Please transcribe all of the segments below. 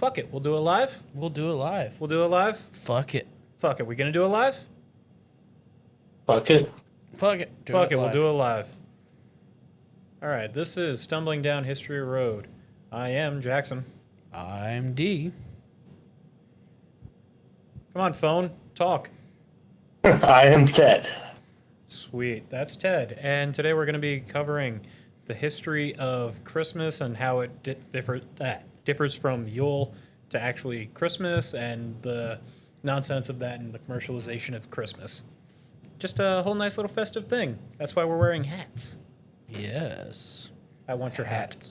fuck it. We'll do it live. We'll do it live. We'll do it live. Fuck it. Fuck it. We gonna do it live? Fuck it. Fuck it. Fuck it. We'll do it live. All right. This is Stumbling Down History Road. I am Jackson. I'm D. Come on, phone. Talk. I am Ted. Sweet. That's Ted. And today we're going to be covering the history of Christmas and how it differs from Yule to actually Christmas and the nonsense of that and the commercialization of Christmas. Just a whole nice little festive thing. That's why we're wearing hats. Yes. I want your hat.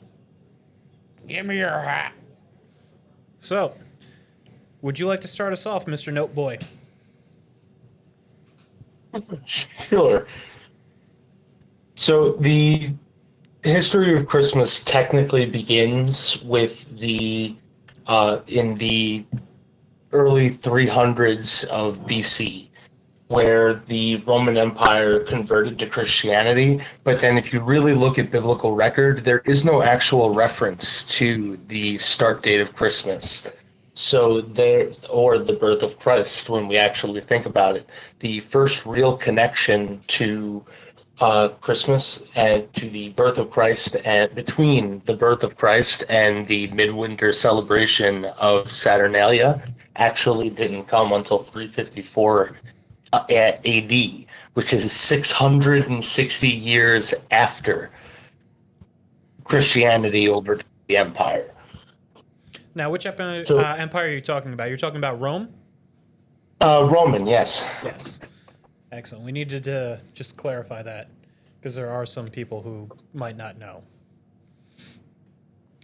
Give me your hat. So, would you like to start us off, Mr. Noteboy? Sure. So the history of Christmas technically begins with in the early 300s of BC, where the Roman Empire converted to Christianity. But then if you really look at biblical record, there is no actual reference to the start date of Christmas. So or the birth of Christ, when we actually think about it. The first real connection to Christmas and to the birth of Christ, and between the birth of Christ and the midwinter celebration of Saturnalia, actually didn't come until 354 AD, which is 660 years after Christianity over the empire. Now, which empire are you talking about? You're talking about Rome? Roman, yes. Yes. Excellent. We needed to just clarify that because there are some people who might not know.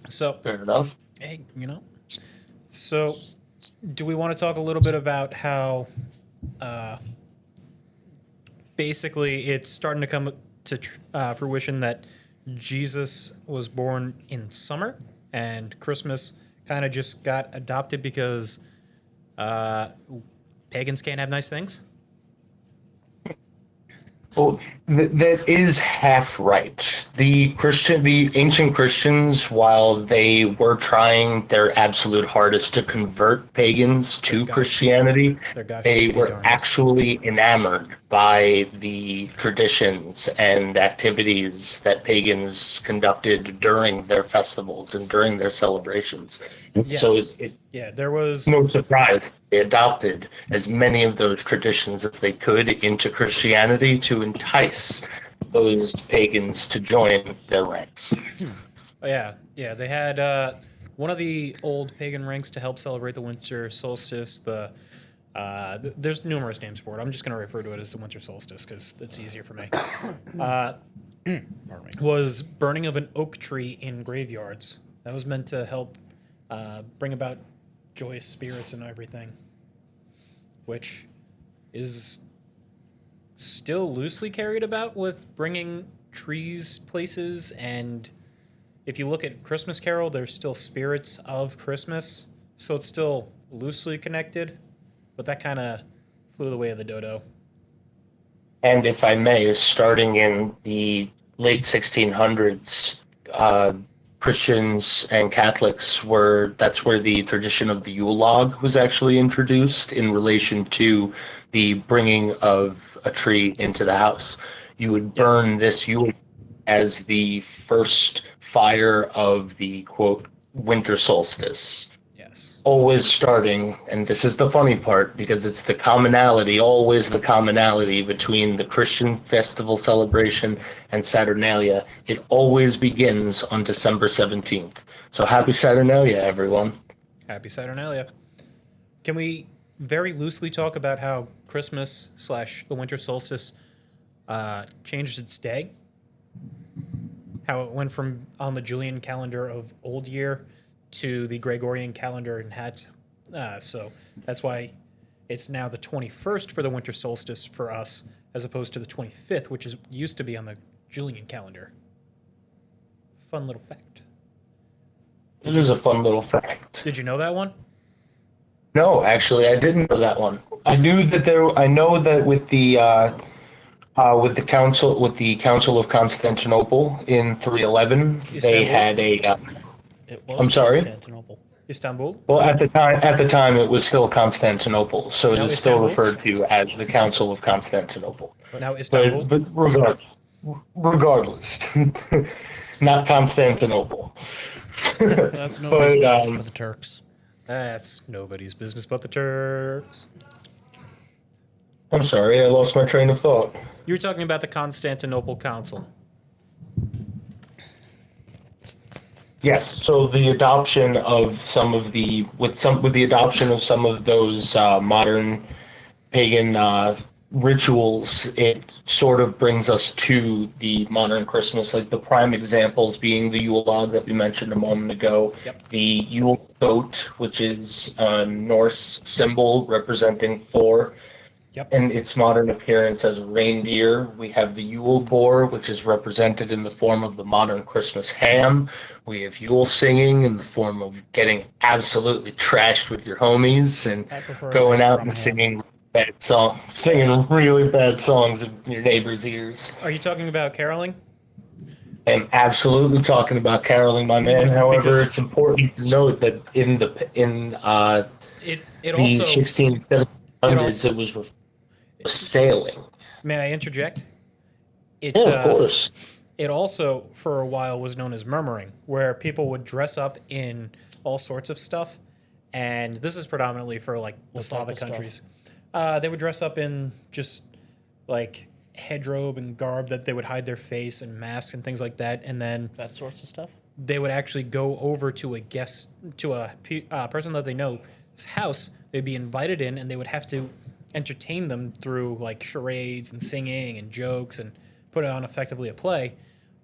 So, Fair enough. hey, So, do we want to talk a little bit about how basically it's starting to come to fruition that Jesus was born in summer and Christmas kind of just got adopted because pagans can't have nice things? Well, that is half right. The ancient Christians, while they were trying their absolute hardest to convert pagans to Christianity, they were actually enamored by the traditions and activities that pagans conducted during their festivals and during their celebrations. Yes. So there was no surprise they adopted as many of those traditions as they could into Christianity to entice those pagans to join their ranks. Yeah, they had one of the old pagan ranks to help celebrate the winter solstice. There's numerous names for it. I'm just going to refer to it as the winter solstice because it's easier for me. Pardon me. Was burning of an oak tree in graveyards. That was meant to help bring about joyous spirits and everything, which is still loosely carried about with bringing trees places. And if you look at Christmas Carol, there's still spirits of Christmas, so it's still loosely connected, but that kind of flew the way of the dodo. And if I may, starting in the late 1600s, Christians and Catholics that's where the tradition of the Yule log was actually introduced in relation to the bringing of a tree into the house. You would burn this Yule as the first fire of the, quote, winter solstice. Yes. Always starting, and this is the funny part, because it's always the commonality between the Christian festival celebration and Saturnalia. It always begins on December 17th. So happy Saturnalia, everyone. Happy Saturnalia. Can we very loosely talk about how Christmas / the winter solstice changed its day? How it went from on the Julian calendar of old year to the Gregorian calendar and so that's why it's now the 21st for the winter solstice for us, as opposed to the 25th, which used to be on the Julian calendar. Fun little fact. It is a fun little fact. Did you know that one? No, actually, I didn't know that one. I know that with the Council of Constantinople in 311, they had a. It was I'm sorry? Constantinople. Istanbul. Well, at the time, it was still Constantinople, so it Now is still Istanbul. referred to as the Council of Constantinople. Now Istanbul. But regardless, not Constantinople. That's nobody's but business but the Turks. That's nobody's business but the Turks. I'm sorry, I lost my train of thought. You were talking about the Constantinople Council. Yes, so the adoption of some of the with the adoption of some of those modern pagan rituals, it sort of brings us to the modern Christmas. Like the prime examples being the Yule log that we mentioned a moment ago, Yep. the Yule goat, which is a Norse symbol representing Thor, Yep. in its modern appearance as a reindeer. We have the Yule boar, which is represented in the form of the modern Christmas ham. We have Yule singing in the form of getting absolutely trashed with your homies and I prefer a going nice out rum and ham. singing really bad songs in your neighbor's ears. Are you talking about caroling? I'm absolutely talking about caroling, my man. However, Because it's important to note that in it the also 1600s, it 1700s, also it was sailing. may I interject? It Yeah, of course. it also for a while was known as murmuring, where people would dress up in all sorts of stuff, and this is predominantly for like the What type Slavic of stuff? countries. They would dress up in just like headrobe and garb that they would hide their face and masks and things like that, and then That sorts of stuff. they would actually go over to a guest to a person that they know's house. They'd be invited in, and they would have to entertain them through like charades and singing and jokes and put on effectively a play.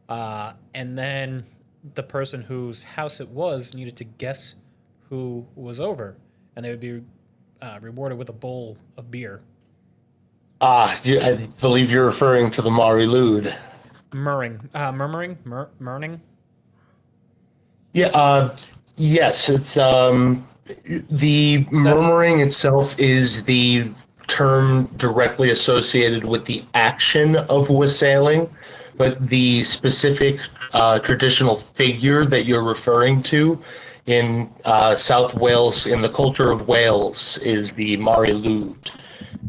And then the person whose house it was needed to guess who was over, and they would be rewarded with a bowl of beer. I believe you're referring to the Mari Lud. Murmuring. Yeah, yes, it's the That's murmuring itself is the term directly associated with the action of wassailing, but the specific traditional figure that you're referring to in South Wales, in the culture of Wales, is the Mari Lwyd.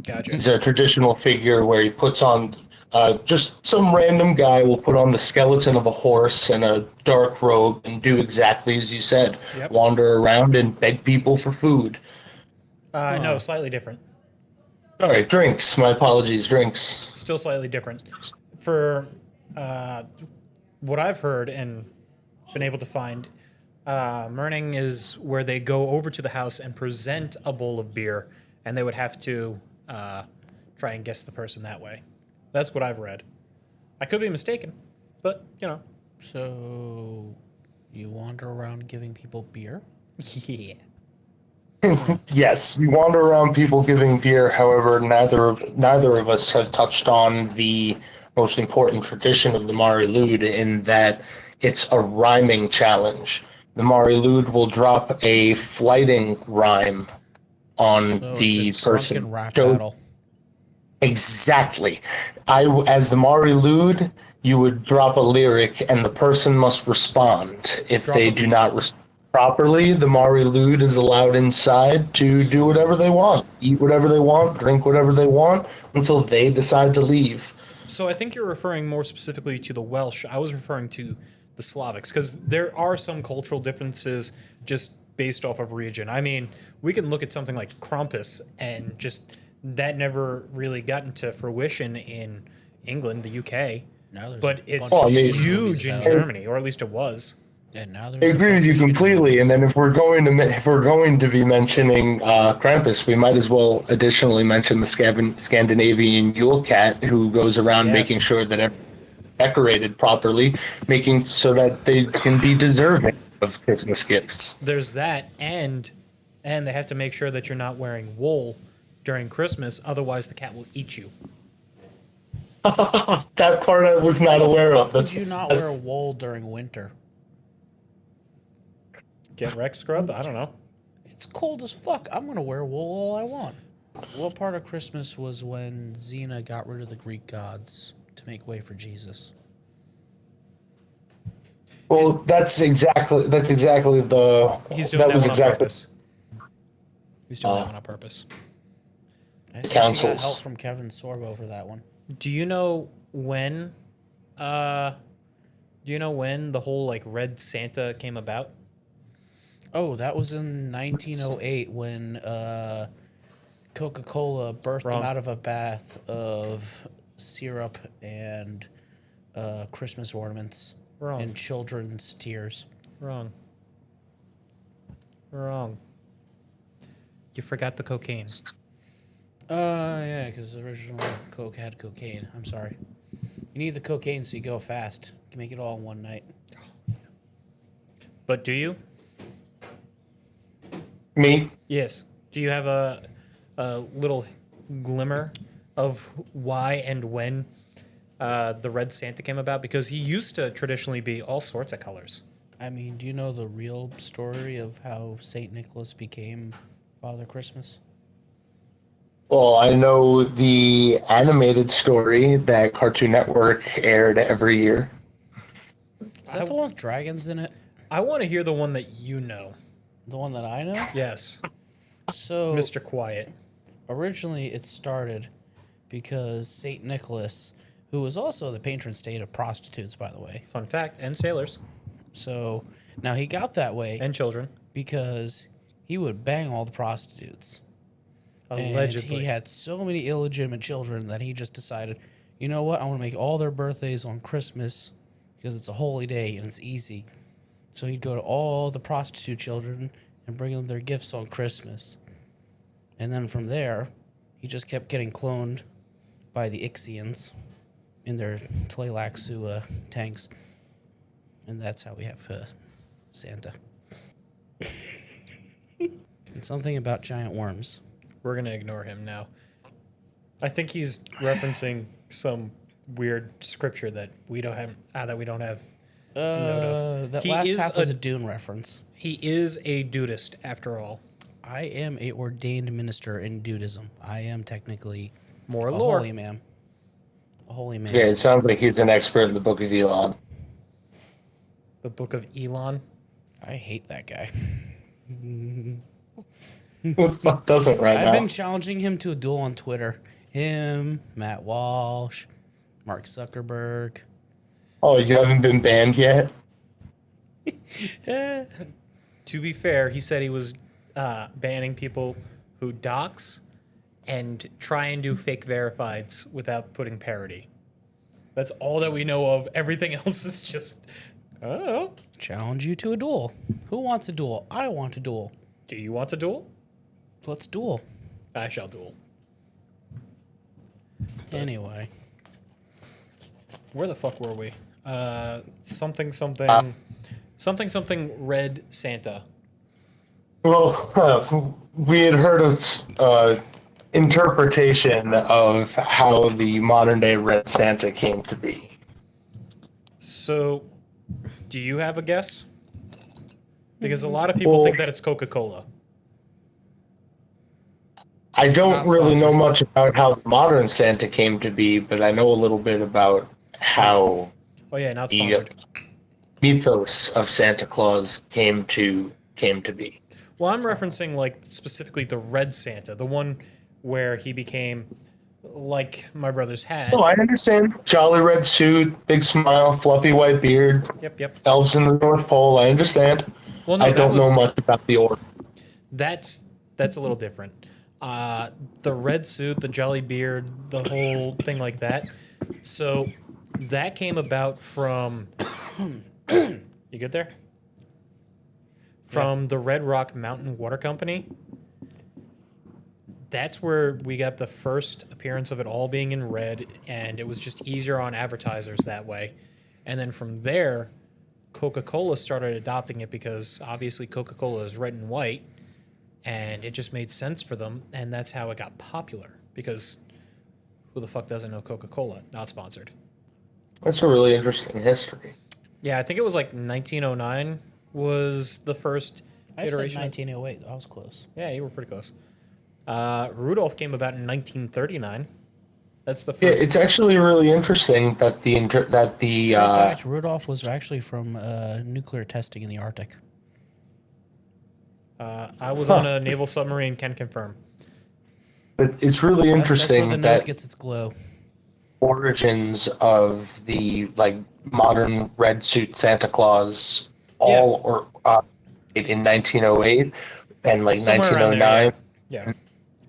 gotcha. He's a traditional figure where he puts on just some random guy will put on the skeleton of a horse and a dark robe and do exactly as you said, Yep. wander around and beg people for food. No, slightly different. All right, drinks. My apologies, drinks. Still slightly different. For what I've heard and been able to find, Murning is where they go over to the house and present a bowl of beer, and they would have to try and guess the person that way. That's what I've read. I could be mistaken, but you know. So, you wander around giving people beer? Yeah. Yes, you wander around people giving beer. However, neither of us have touched on the most important tradition of the Mari Lwyd in that it's a rhyming challenge. The Mari Lwyd will drop a flighting rhyme on So the it's a person. drunken rap So battle. exactly. As the Mari Lwyd, you would drop a lyric, and the person must respond. If Drop they a do beat. not respond properly, the Mari Lwyd is allowed inside to do whatever they want, eat whatever they want, drink whatever they want, until they decide to leave. So I think you're referring more specifically to the Welsh. I was referring to the Slavics because there are some cultural differences just based off of region. I mean, we can look at something like Krampus and just that never really got into fruition in England, the UK, Now there's but a it's bunch Oh, I of mean- shitty huge movies in about it. Germany, or at least it was. And now I there's a agree with bunch you of shitty completely. And movies. then if we're going to be mentioning Krampus, we might as well additionally mention the Scandinavian Yule Cat, who goes around making Yes. sure that everyone's decorated properly, making so that they can be deserving of Christmas gifts. There's that, and they have to make sure that you're not wearing wool during Christmas, otherwise the cat will eat you. That part I was not Why the aware fuck of. would you not wear wool during winter? Get wrecked, scrub? I don't know. It's cold as fuck. I'm gonna wear wool all I want. What part of Christmas was when Xena got rid of the Greek gods to make way for Jesus? Well, that's exactly the He's doing that that was one on exactly purpose. He's doing that one on purpose. I think she got help councils. from Kevin Sorbo for that one. Do you know when? Uh, do you know when the whole like Red Santa came about? Oh, that was in 1908 when Coca-Cola birthed them Wrong. out of a bath of syrup and Christmas ornaments Wrong. and children's tears. Wrong. Wrong. You forgot the cocaine. Yeah, because the original Coke had cocaine. I'm sorry. You need the cocaine so you go fast. You can make it all in one night. But do you? Me? Yes. Do you have a little glimmer of why and when the Red Santa came about? Because he used to traditionally be all sorts of colors. I mean, do you know the real story of how St. Nicholas became Father Christmas? Well, I know the animated story that Cartoon Network aired every year. Is that the one with dragons in it? I want to hear the one that you know. The one that I know? Yes, So, Mr. Quiet. originally it started because St. Nicholas, who was also the patron saint of prostitutes, by the way. Fun fact, and sailors So, now he got that way and children, because he would bang all the prostitutes. allegedly. And he had so many illegitimate children that he just decided, you know what, I want to make all their birthdays on Christmas because it's a holy day and it's easy. So he'd go to all the prostitute children and bring them their gifts on Christmas. And then from there, he just kept getting cloned by the Ixians in their Tleilaxu tanks. And that's how we have Santa. And something about giant worms. We're gonna ignore him now. I think he's referencing some weird scripture that we don't have. That we don't have. of. That He last is half was a- a Dune reference. He is a dudist, after all. I am a ordained minister in Dudism. I am technically More a lore. holy man. A holy man. Yeah, it sounds like he's an expert in the Book of Elon. The Book of Elon. I hate that guy. Who the fuck doesn't right I've now? been challenging him to a duel on Twitter. Him, Matt Walsh, Mark Zuckerberg. Oh, you haven't been banned yet? To be fair, he said he was banning people who dox and try and do fake verifieds without putting parody. That's all that we know of. Everything else is just, I don't know. Challenge you to a duel. Who wants a duel? I want a duel. Do you want to duel? Let's duel. I shall duel. Anyway. Where the fuck were we? Something red Santa. Well, we had heard of interpretation of how the modern day Red Santa came to be. So, do you have a guess? Because a lot of people Well- think that it's Coca-Cola. I don't Not really know sponsored. much about how the modern Santa came to be, but I know a little bit about how Oh yeah, not the sponsored. mythos of Santa Claus came to be. Well, I'm referencing like specifically the red Santa, the one where he became like my brother's hat. Oh, I understand. Jolly red suit, big smile, fluffy white beard, Yep. elves in the North Pole. I understand. Well, no, I that don't know was much about the order. that's a little different. The red suit, the jolly beard, the whole thing like that. So that came about from you good there? From the Red Rock Mountain Water Company. That's where we got the first appearance of it all being in red, and it was just easier on advertisers that way. And then from there, Coca-Cola started adopting it because obviously Coca-Cola is red and white, and it just made sense for them, and that's how it got popular. Because who the fuck doesn't know Coca-Cola? Not sponsored. That's a really interesting history. Yeah, I think it was like 1909 was the first I said iteration. 1908. I was close. Yeah, you were pretty close. Rudolph came about in 1939. That's the Yeah, first. it's actually really interesting that the Fun fact: Rudolph was actually from nuclear testing in the Arctic. I was on huh, a naval submarine. Can confirm. but it's really That's where the interesting nose that gets its glow. origins of the like modern red suit Santa Claus Yeah, all or in 1908 and like somewhere around there. Yeah, 1909. yeah.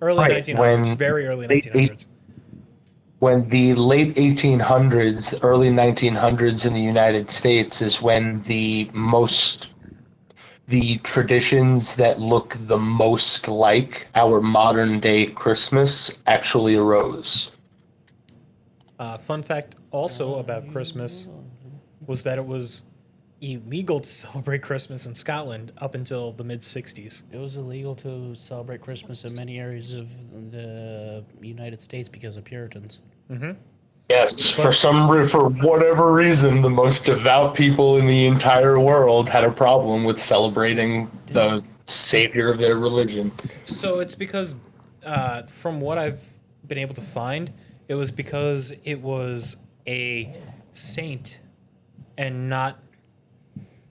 Early Right 1900s, very early 1900s. when the late 1800s, early 1900s in the United States is when the traditions that look the most like our modern day Christmas actually arose. Fun fact also about Christmas was that it was illegal to celebrate Christmas in Scotland up until the mid 60s. It was illegal to celebrate Christmas in many areas of the United States because of Puritans. Yes, But for whatever reason, the most devout people in the entire world had a problem with celebrating the savior of their religion. so it's because, from what I've been able to find, it was because it was a saint and not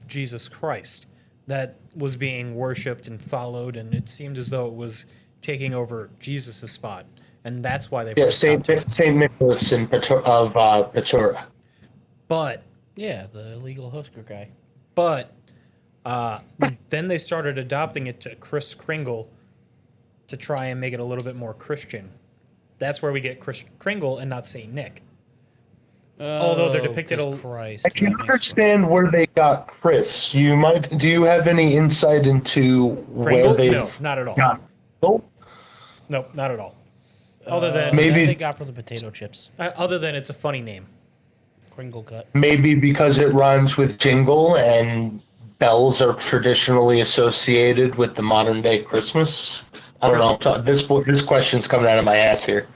Jesus Christ that was being worshipped and followed, and it seemed as though it was taking over Jesus' spot, and that's why they Yeah, put a stop to it. Saint Nicholas of Petora. But Yeah, the illegal Husker guy. but uh, then they started adopting it to Kris Kringle to try and make it a little bit more Christian. That's where we get Kris Kringle and not Saint Nick. Although they're depicted Christ. I can that makes understand where they got Chris. Do you have any insight into where Kringle? they No, not at all. got Kringle? No, not at all. Other than Maybe- that they got from the potato chips. other than it's a funny name. Kringle cut. Maybe because it rhymes with jingle and bells are traditionally associated with the modern day Christmas. I don't know. This question's coming out of my ass here.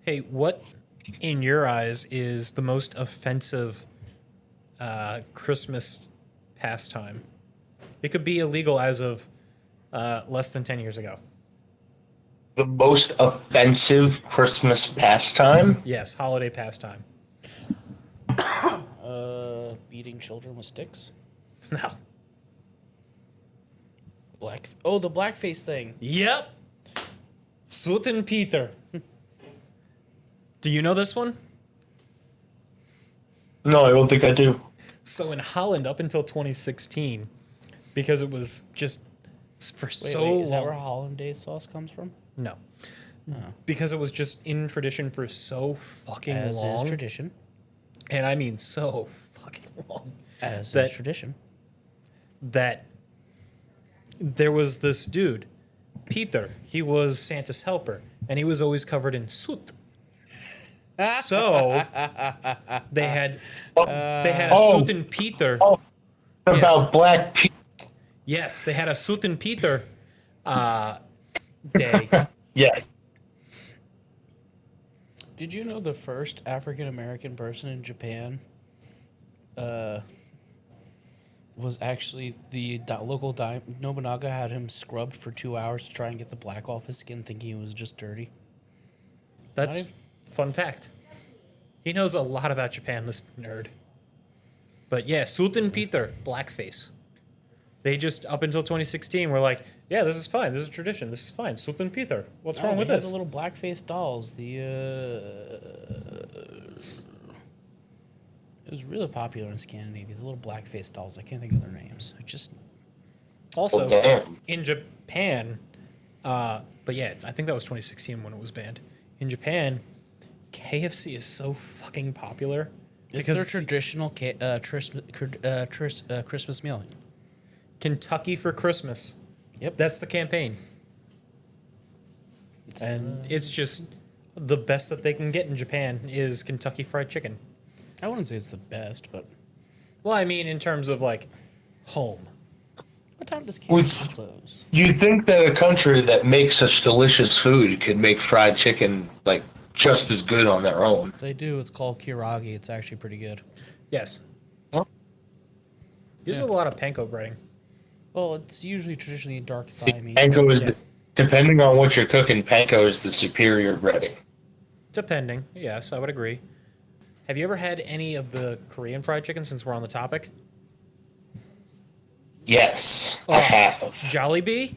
Hey, what in your eyes is the most offensive Christmas pastime? It could be illegal as of less than 10 years ago. The most offensive Christmas pastime? Yes, holiday pastime. Beating children with sticks. No. The blackface thing. Yep. Soot and Peter. Do you know this one? No, I don't think I do. So in Holland, up until 2016, because it was just for so long. Is that where hollandaise sauce comes from? No. Because it was just in tradition for so fucking As long. is tradition. And I mean so fucking long. As That- is tradition. That there was this dude, Peter. He was Santa's helper, and he was always covered in soot. So they had a Oh. soot and Peter. Oh, about Yes. Black Pete. Yes, they had a soot and Peter day. Yes. Did you know the first African American person in Japan was actually the local Nobunaga had him scrubbed for 2 hours to try and get the black off his skin, thinking it was just dirty. That's Not fun fact. He knows a lot about Japan, this nerd. But yeah, soot and Peter, blackface. They just up until 2016 were like, yeah, this is fine. This is tradition. This is fine. Soot and Peter. What's wrong with they had this? the little blackface dolls. It was really popular in Scandinavia. The little blackface dolls. I can't think of their names. Also, Oh, damn. in Japan, but yeah, I think that was 2016 when it was banned. In Japan, KFC is so fucking popular It's their traditional Christmas meal. Kentucky for Christmas. Yep. That's the campaign. And it's just the best that they can get in Japan is Kentucky Fried Chicken. I wouldn't say it's the best, but Well, I mean, in terms of like home. what time does Would- KFC close? You'd think that a country that makes such delicious food could make fried chicken like just as good on their own. They do. It's called kiragi. It's actually pretty good. Yes. Huh? Uses a lot of panko breading. Well, it's usually traditionally dark thigh meat. Panko is, depending on what you're cooking, panko is the superior breading. Depending. Yes, I would agree. Have you ever had any of the Korean fried chicken since we're on the topic? Yes, I Oh, have. Jollibee?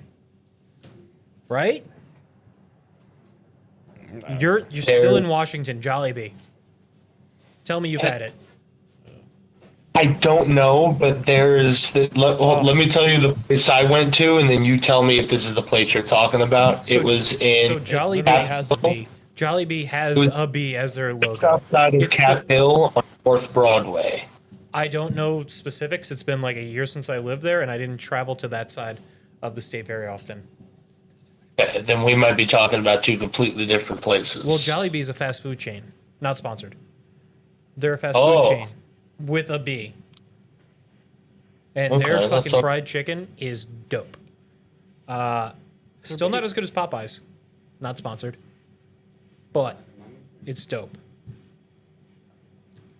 Right? You're There- still in Washington, Jollibee. Tell me you've had it. I don't know, but there's let me tell you the place I went to, and then you tell me if this is the place you're talking about. So- It was in so Jollibee Literally has a B. Jollibee has It was a B as their just logo. outside of It's Cap the- Hill on North Broadway. I don't know specifics. It's been like a year since I lived there, and I didn't travel to that side of the state very often. Then we might be talking about two completely different places. Well, Jollibee is a fast food chain, not sponsored. They're a fast Oh. food chain with a B. And Okay, their that's fucking all- fried chicken is dope. Still not as good as Popeyes. Not sponsored. But it's dope.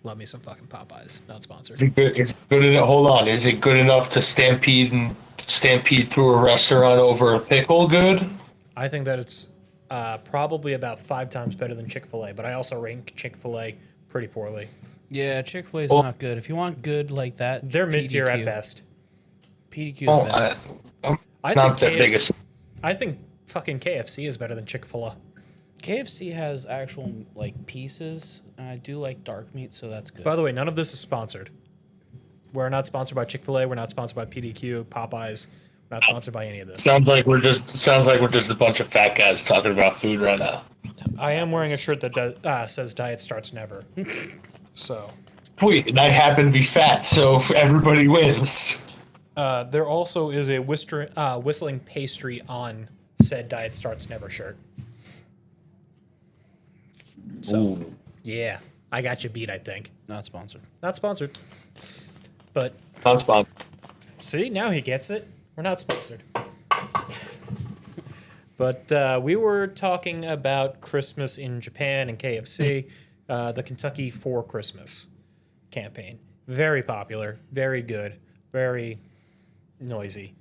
Love me some fucking Popeyes. Not Is sponsored. it good? Is it good enough? Hold on. Is it good enough to stampede through a restaurant over a pickle? Good. I think that it's probably about 5 times better than Chick-fil-A, but I also rank Chick-fil-A pretty poorly. Yeah, Chick-fil-A is Well- not good. If you want good like that, They're mid-tier at PDQ. best. PDQ is Oh, better. I'm I not think the biggest. I think fucking KFC is better than Chick-fil-A. KFC has actual like pieces, and I do like dark meat, so that's good. By the way, none of this is sponsored. We're not sponsored by Chick-fil-A. We're not sponsored by PDQ, Popeyes. We're not sponsored by any of this. Sounds like we're just a bunch of fat guys talking about food right now. I am wearing a shirt that says "Diet Starts Never." So Sweet, and I happen to be fat, so everybody wins. there also is a whistling pastry on said "Diet Starts Never" shirt. So Ooh. yeah, I got you beat. I think Not sponsored. not sponsored, but Not sponsored. see now he gets it. We're not sponsored. But we were talking about Christmas in Japan and KFC, the Kentucky for Christmas campaign. Very popular, very good, very noisy.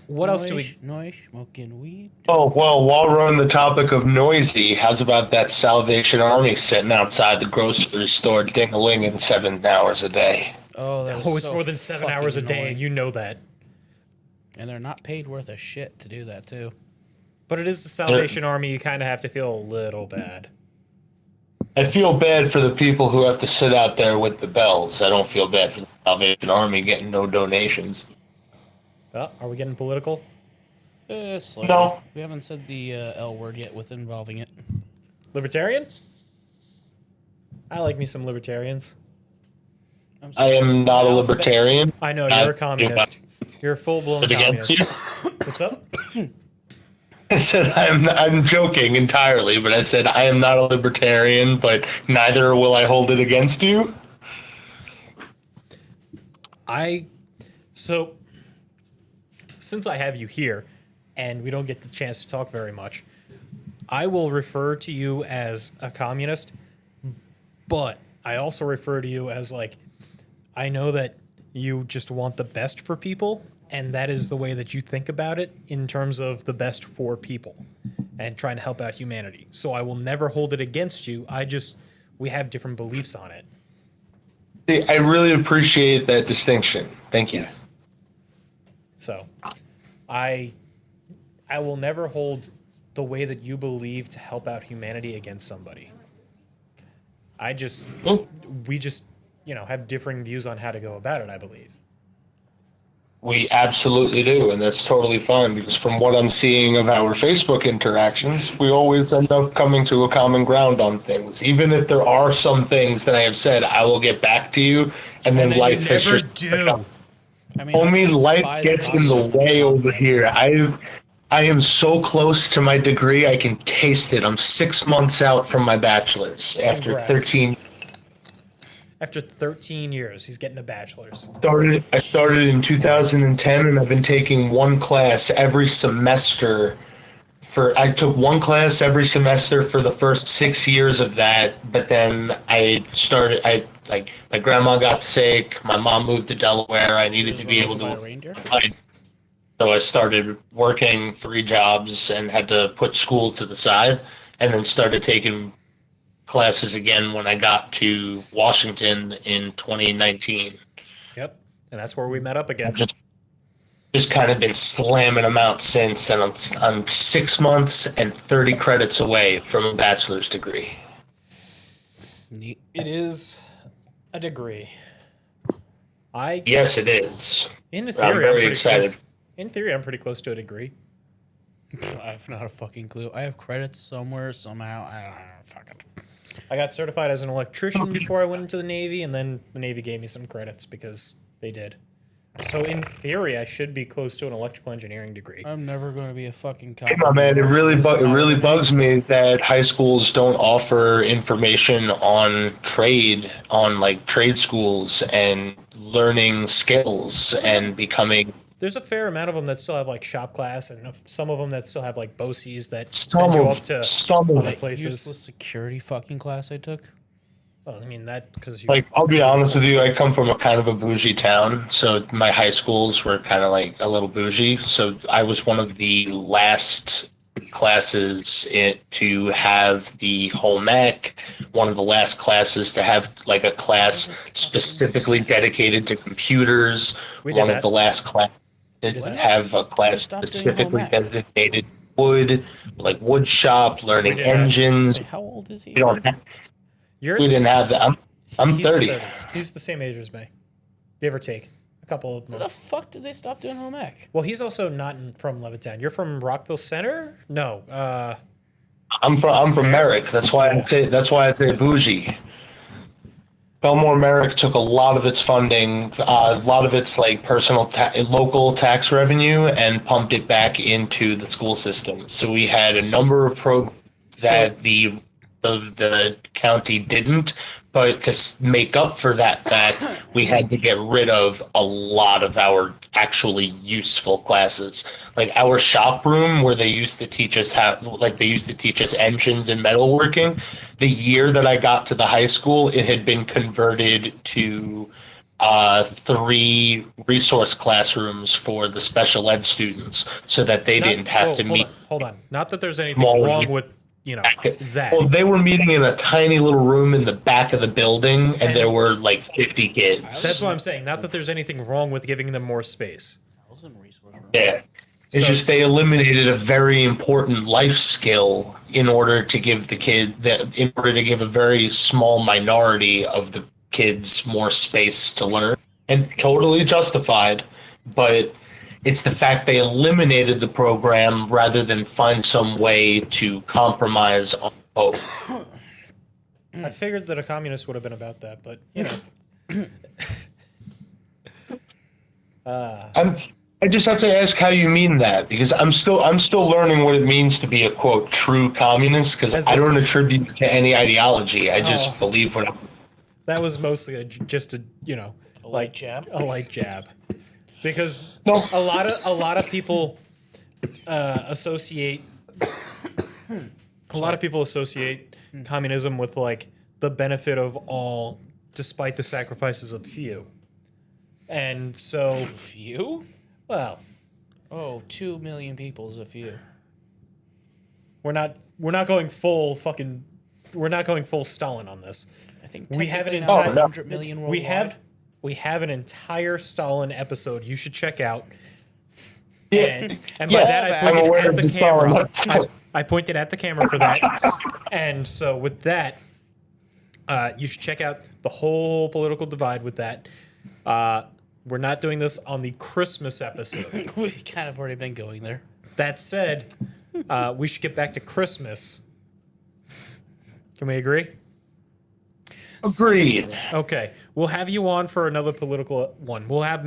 What else do we? Noise, smoking weed. Oh, well, while we're on the topic of noisy, how's about that Salvation Army sitting outside the grocery store ding-a-linging 7 hours a day? Oh, that Oh, it's more than 7 hours a day, and you know that. And they're not paid worth a shit to do that too. But it is the Salvation Army. You kind of have to feel a little bad. I feel bad for the people who have to sit out there with the bells. I don't feel bad for the Salvation Army getting no donations. Oh, are we getting political? Slightly. No. We haven't said the L word yet with involving it. Libertarian? I like me some libertarians. I'm I sorry. am not a The alphabet's- libertarian. I know, I you're a do communist. You're a full-blown But against communist. you. What's up? I said I'm joking entirely, but I said I am not a libertarian, but neither will I hold it against you. So, since I have you here, and we don't get the chance to talk very much, I will refer to you as a communist, but I also refer to you as, like, I know that you just want the best for people, and that is the way that you think about it in terms of the best for people and trying to help out humanity. So I will never hold it against you. We have different beliefs on it. See, I really appreciate that distinction. Thank you. Yes. So, I will never hold the way that you believe to help out humanity against somebody. We just, have differing views on how to go about it, I believe. We absolutely do, and that's totally fine because from what I'm seeing of our Facebook interactions, we always end up coming to a common ground on things. Even if there are some things that I have said, I will get back to you, and then life has just do. I mean, Homie, I life despise gets in the communism as a way over concept. here. I am so close to my degree, I can taste it. I'm 6 months out from my bachelor's after Congrats. 13. After 13 years, he's getting a bachelor's. I started in 2010, and I've been taking one class every semester. I took one class every semester for the first 6 years of that, but then my grandma got sick, my mom moved to Delaware, I needed to be able Buy a to. reindeer? So I started working 3 jobs and had to put school to the side, and then started taking classes again when I got to Washington in 2019. Yep. And that's where we met up I've again. just kind of been slamming them out since, and I'm 6 months and 30 credits away from a bachelor's degree. Neat. It is a degree. Yes, it is. In I'm theory, very pretty excited. close. In theory, I'm pretty close to a degree. I have not a fucking clue. I have credits somewhere, somehow. I don't know. Fuck it. I got certified as an electrician before I went into the Navy, and then the Navy gave me some credits because they did. So in theory, I should be close to an electrical engineering degree. I'm never going to be a fucking cop. Hey, my man, it really anymore, so bugs me that high schools don't offer information on trade, on like trade schools and learning skills and becoming. There's a fair amount of them that still have like shop class, and some of them that still have like BOCES that send you off to some of other it. places. useless security fucking class I took. Well, I mean that because you Like, I'll be honest with you, I come from a kind of a bougie town, so my high schools were kind of like a little bougie. So I was one of the last classes to have the home ec, one of the last classes to have like a class specifically dedicated to computers, We did one that. of the last class to When the have a fuck did they class stop doing specifically home ec? designated wood, like wood shop, learning did that. engines. Wait, how old is he? We don't have, You're we didn't have that. I'm he's 30. He's the same age as me, give or take a couple of How the months. fuck did they stop doing home ec? Well, he's also not from Levittown. You're from Rockville Center? No. I'm from Merrick. That's why I say bougie. Belmore Merrick took a lot of its funding, a lot of its like local tax revenue, and pumped it back into the school system. So we had a number of programs that the county didn't, but to make up for that fact, we had to get rid of a lot of our actually useful classes. Like our shop room where they used to teach us engines and metalworking. The year that I got to the high school, it had been converted to 3 resource classrooms for the special ed students so that they didn't have to meet. Hold on. Not that there's anything Small wrong unit. with that. Well, they were meeting in a tiny little room in the back of the building, and there were like 50 kids. That's what I'm saying. Not that there's anything wrong with giving them more space. I was in resource room. Yeah. It's So- just they eliminated a very important life skill in order to give a very small minority of the kids more space to learn. And totally justified, but it's the fact they eliminated the program rather than find some way to compromise on both. I figured that a communist would have been about that, but you know. I just have to ask how you mean that, because I'm still learning what it means to be a quote true communist, because I don't attribute it to any ideology. I just believe what I'm. That was mostly just a light jab? a light jab, because No. a lot of people associate communism with like the benefit of all, despite the sacrifices of few, and so Few? well, Oh, 2 million people is a few. we're not going full fucking. We're not going full Stalin on this. I think We have an technically now it's entire 100 million worldwide. we have an entire Stalin episode you should check out. Yeah. And by that I I'm aware pointed of at the the Stalin. camera. I pointed at the camera for that. And so with that, you should check out the whole political divide with that. We're not doing this on the Christmas episode. We've kind of already been going there. That said, we should get back to Christmas. Can we agree? Agreed. Okay, we'll have you on for another political one. We'll have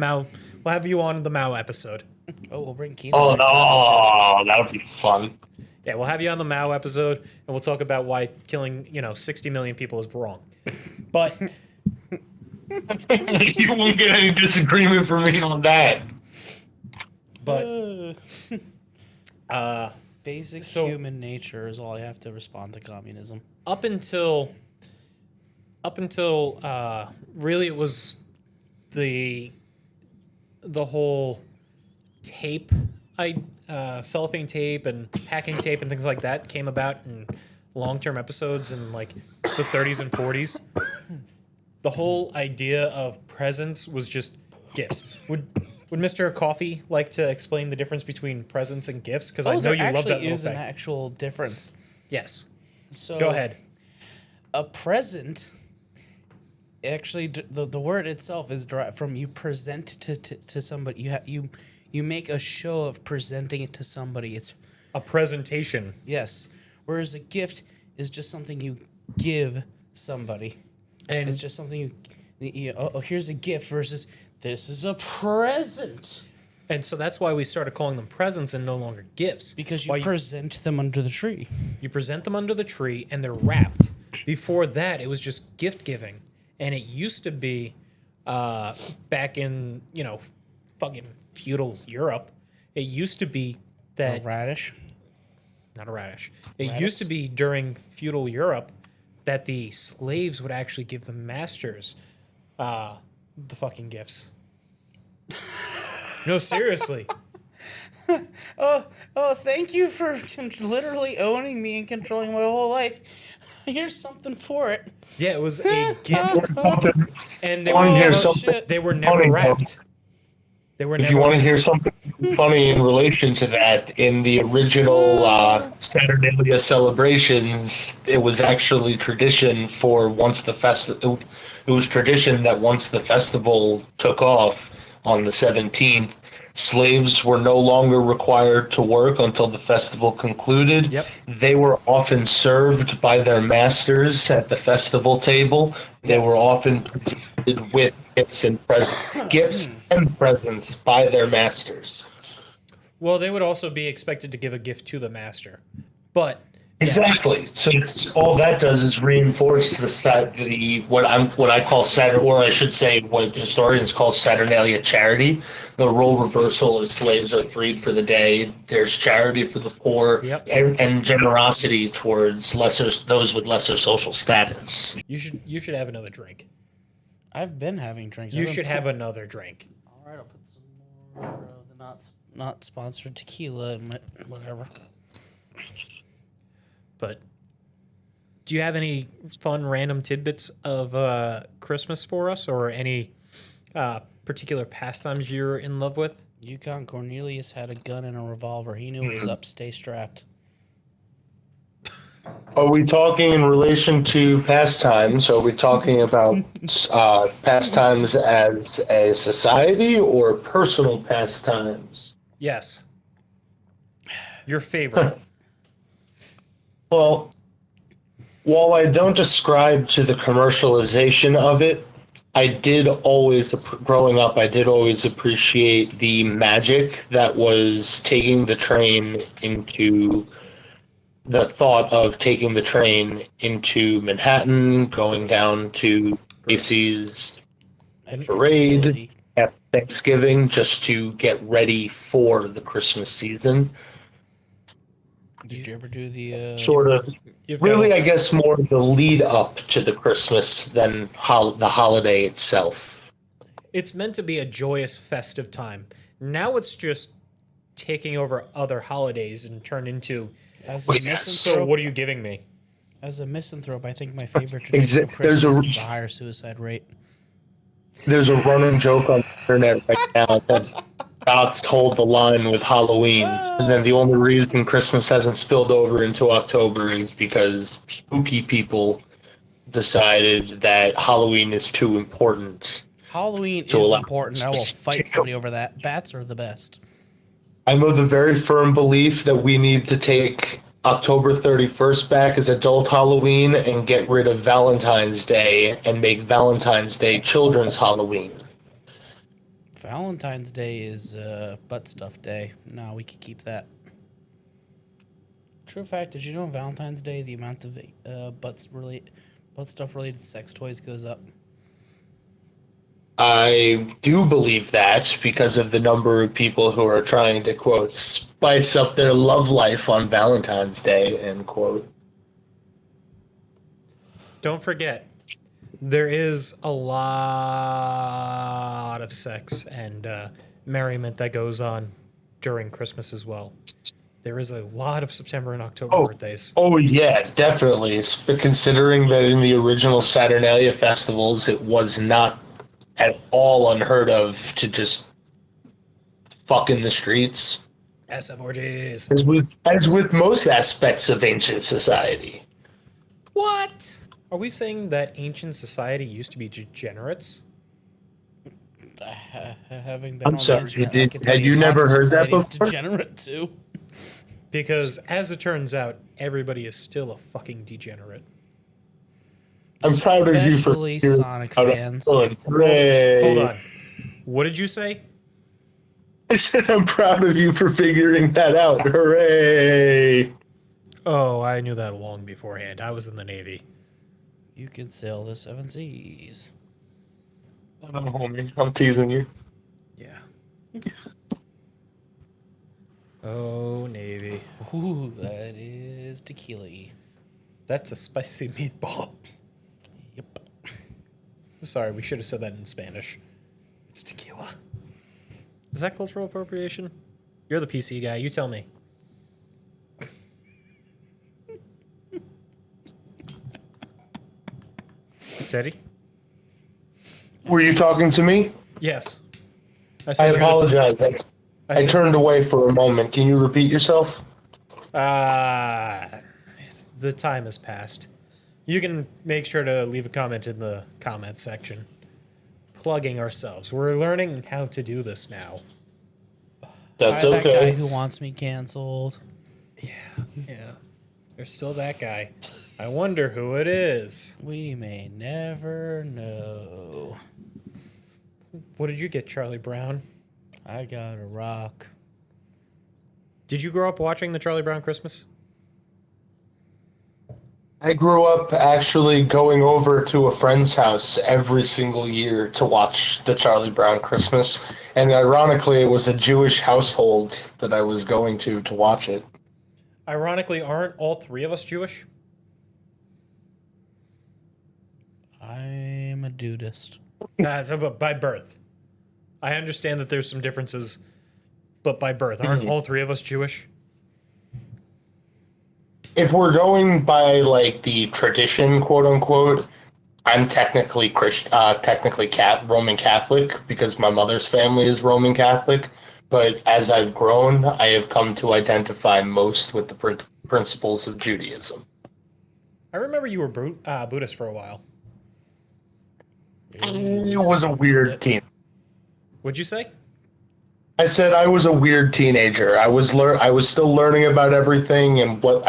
you on the Mao episode. Oh, we'll bring Keenan. Oh no, that would be fun. Yeah, we'll have you on the Mao episode, and we'll talk about why killing 60 million people is wrong. But You won't get any disagreement from me on that. but Basic so- human nature is all I have to respond to communism. up until really it was the whole tape cellophane tape and packing tape and things like that came about in long-term episodes, and like the 30s and 40s, the whole idea of presents was just gifts. Would Mr. Coffee like to explain the difference between presents and gifts? Because I know there you love that actually little is an thing. actual difference. Yes. So Go ahead. A present, actually, the word itself is derived from you present to somebody. You make a show of presenting it to somebody. It's A presentation. yes. Whereas a gift is just something you give somebody. And It's just something here's a gift versus this is a present. And so that's why we started calling them presents and no longer gifts. Because Why you present them under the tree. you present them under the tree and they're wrapped. Before that, it was just gift giving. And it used to be back in, fucking feudal Europe, it used to be that. Radish. Not a radish. It used to be during feudal Europe that the slaves would actually give the masters the fucking gifts. No, seriously. Oh, thank you for literally owning me and controlling my whole life. Here's something for it. Yeah, it was a gift, and they Want to hear were something shit. they were never funny, wrapped. They were If never. you want to hear something funny in relation to that, in the original Saturnalia celebrations, it was actually tradition for once the festival. It was tradition that once the festival took off on the 17th, slaves were no longer required to work until the festival concluded. Yep. They were often served by their masters at the festival table. They Yes. were often presented with gifts and presents by their masters. Well, they would also be expected to give a gift to the master, but yes. Exactly. So all that does is reinforce what I call Saturn, or I should say, what historians call Saturnalia charity. The role reversal is slaves are freed for the day. There's charity for the poor, Yep. and generosity towards those with lesser social status. You should have another drink. I've been having drinks. You should have another drink. All right, I'll put some more of the not sponsored tequila in my whatever. But do you have any fun random tidbits of Christmas for us, or any particular pastimes you're in love with? Yukon Cornelius had a gun and a revolver. He knew it was up. Stay strapped. Are we talking in relation to pastimes? Are we talking about pastimes as a society or personal pastimes? Yes. Your favorite. Well, while I don't ascribe to the commercialization of it, growing up, I did always appreciate the magic that was taking the train into the thought of taking the train into Manhattan, going down to Macy's parade at Thanksgiving just to get ready for the Christmas season. Did you ever do the Sort of. You've got Really, I guess more the lead up to the Christmas than the holiday itself. It's meant to be a joyous, festive time. Now it's just taking over other holidays and turned into. as a So misanthrope? what are you giving me? As a misanthrope, I think my favorite tradition of There's Christmas a- is the higher suicide rate. There's a running joke on the internet right now that God's hold the line with Halloween, and then the only reason Christmas hasn't spilled over into October is because spooky people decided that Halloween is too important. Halloween To is allow important. I will fight somebody over that. Bats are the best. I'm of the very firm belief that we need to take October 31st back as adult Halloween and get rid of Valentine's Day and make Valentine's Day children's Halloween. Valentine's Day is butt stuff day. No, we could keep that. True fact, did you know on Valentine's Day the amount of butt stuff related to sex toys goes up? I do believe that because of the number of people who are trying to, quote, spice up their love life on Valentine's Day, end quote. Don't forget, there is a lot of sex and merriment that goes on during Christmas as well. There is a lot of September and October Oh, birthdays. oh yeah, definitely. But considering that in the original Saturnalia festivals, it was not at all unheard of to just fuck in the streets, SF orgies. as with most aspects of ancient society. What? Are we saying that ancient society used to be degenerates? Having been I'm on the sorry, internet, you I did- can tell had you you never modern heard that society is before? degenerate too. Because as it turns out, everybody is still a fucking degenerate. I'm proud of you for Especially figuring Sonic out fans. Hooray. Hold on. What did you say? I said I'm proud of you for figuring that out. Hooray! Oh, I knew that long beforehand. I was in the Navy. You can sail the seven seas. Oh, homie, I'm teasing you. Yeah. Oh, Navy. Ooh, that is tequila. That's a spicy meatball. Yep. Sorry, we should have said that in Spanish. It's tequila. Is that cultural appropriation? You're the PC guy. You tell me. Teddy? Were you talking to me? Yes. I said you're the- apologize. I said- turned away for a moment. Can you repeat yourself? The time has passed. You can make sure to leave a comment in the comment section. Plugging ourselves. We're learning how to do this now. That's That guy okay. who wants me canceled. Yeah. There's still that guy. I wonder who it is. We may never know. What did you get, Charlie Brown? I got a rock. Did you grow up watching the Charlie Brown Christmas? I grew up actually going over to a friend's house every single year to watch the Charlie Brown Christmas. And ironically, it was a Jewish household that I was going to watch it. Ironically, aren't all three of us Jewish? I'm a dudist. But by birth. I understand that there's some differences, but by birth, aren't all three of us Jewish? If we're going by like the tradition, quote unquote, I'm technically Roman Catholic because my mother's family is Roman Catholic. But as I've grown, I have come to identify most with the principles of Judaism. I remember you were Buddhist for a while. It was a weird teen. What'd you say? I said I was a weird teenager. I was still learning about everything and what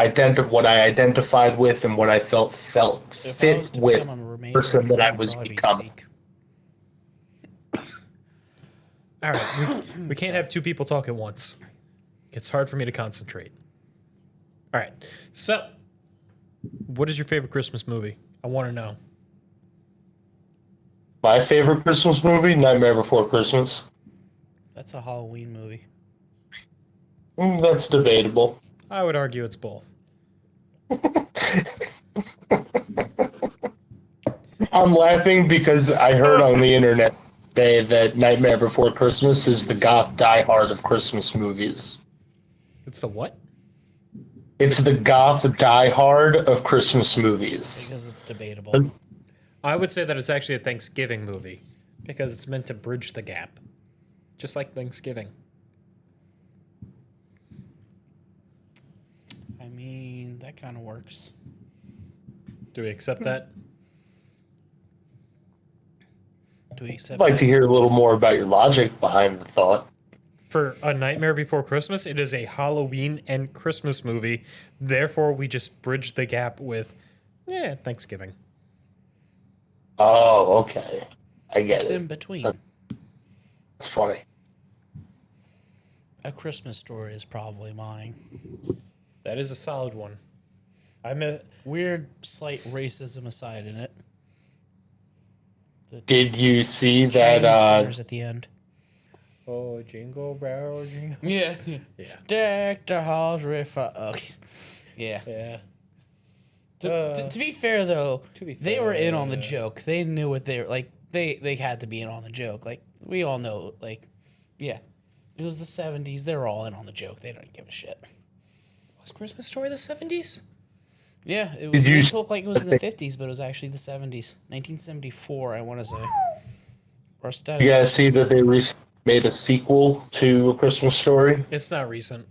I identified with and what I felt If I was fit to with become a Romanian person that I I'd was probably be becoming. Sikh. All right, we can't have two people talk at once. It's hard for me to concentrate. All right, so what is your favorite Christmas movie? I want to know. My favorite Christmas movie, Nightmare Before Christmas. That's a Halloween movie. That's debatable. I would argue it's both. I'm laughing because I heard on the internet today that Nightmare Before Christmas is the goth Die Hard of Christmas movies. It's the what? It's the goth Die Hard of Christmas movies. Because it's debatable. I would say that it's actually a Thanksgiving movie because it's meant to bridge the gap, just like Thanksgiving. I mean, that kind of works. Do we accept that? Do we accept I'd like that? to hear a little more about your logic behind the thought. For A Nightmare Before Christmas, it is a Halloween and Christmas movie. Therefore, we just bridge the gap with, Thanksgiving. Oh, okay. I get It's it. in between. It's funny. A Christmas Story is probably mine. That is a solid one. Weird, slight racism aside in it. The Did you see Chinese that? singers at the end. Oh, jingle bell, jingle. Yeah. Yeah. Deck the halls with okay. Yeah. Yeah. To be fair though, they were in on the fair. joke. They knew what they were like. They had to be in on the joke. Like we all know. Like, yeah, it was the 70s. They were all in on the joke. They don't give a shit. Was Christmas Story the 70s? Yeah, it was. Did you It looked like it was in the 50s, but it was actually the 70s, 1974. I want to say. Our status. You guys see that they recently made a sequel to A Christmas Story? It's not recent.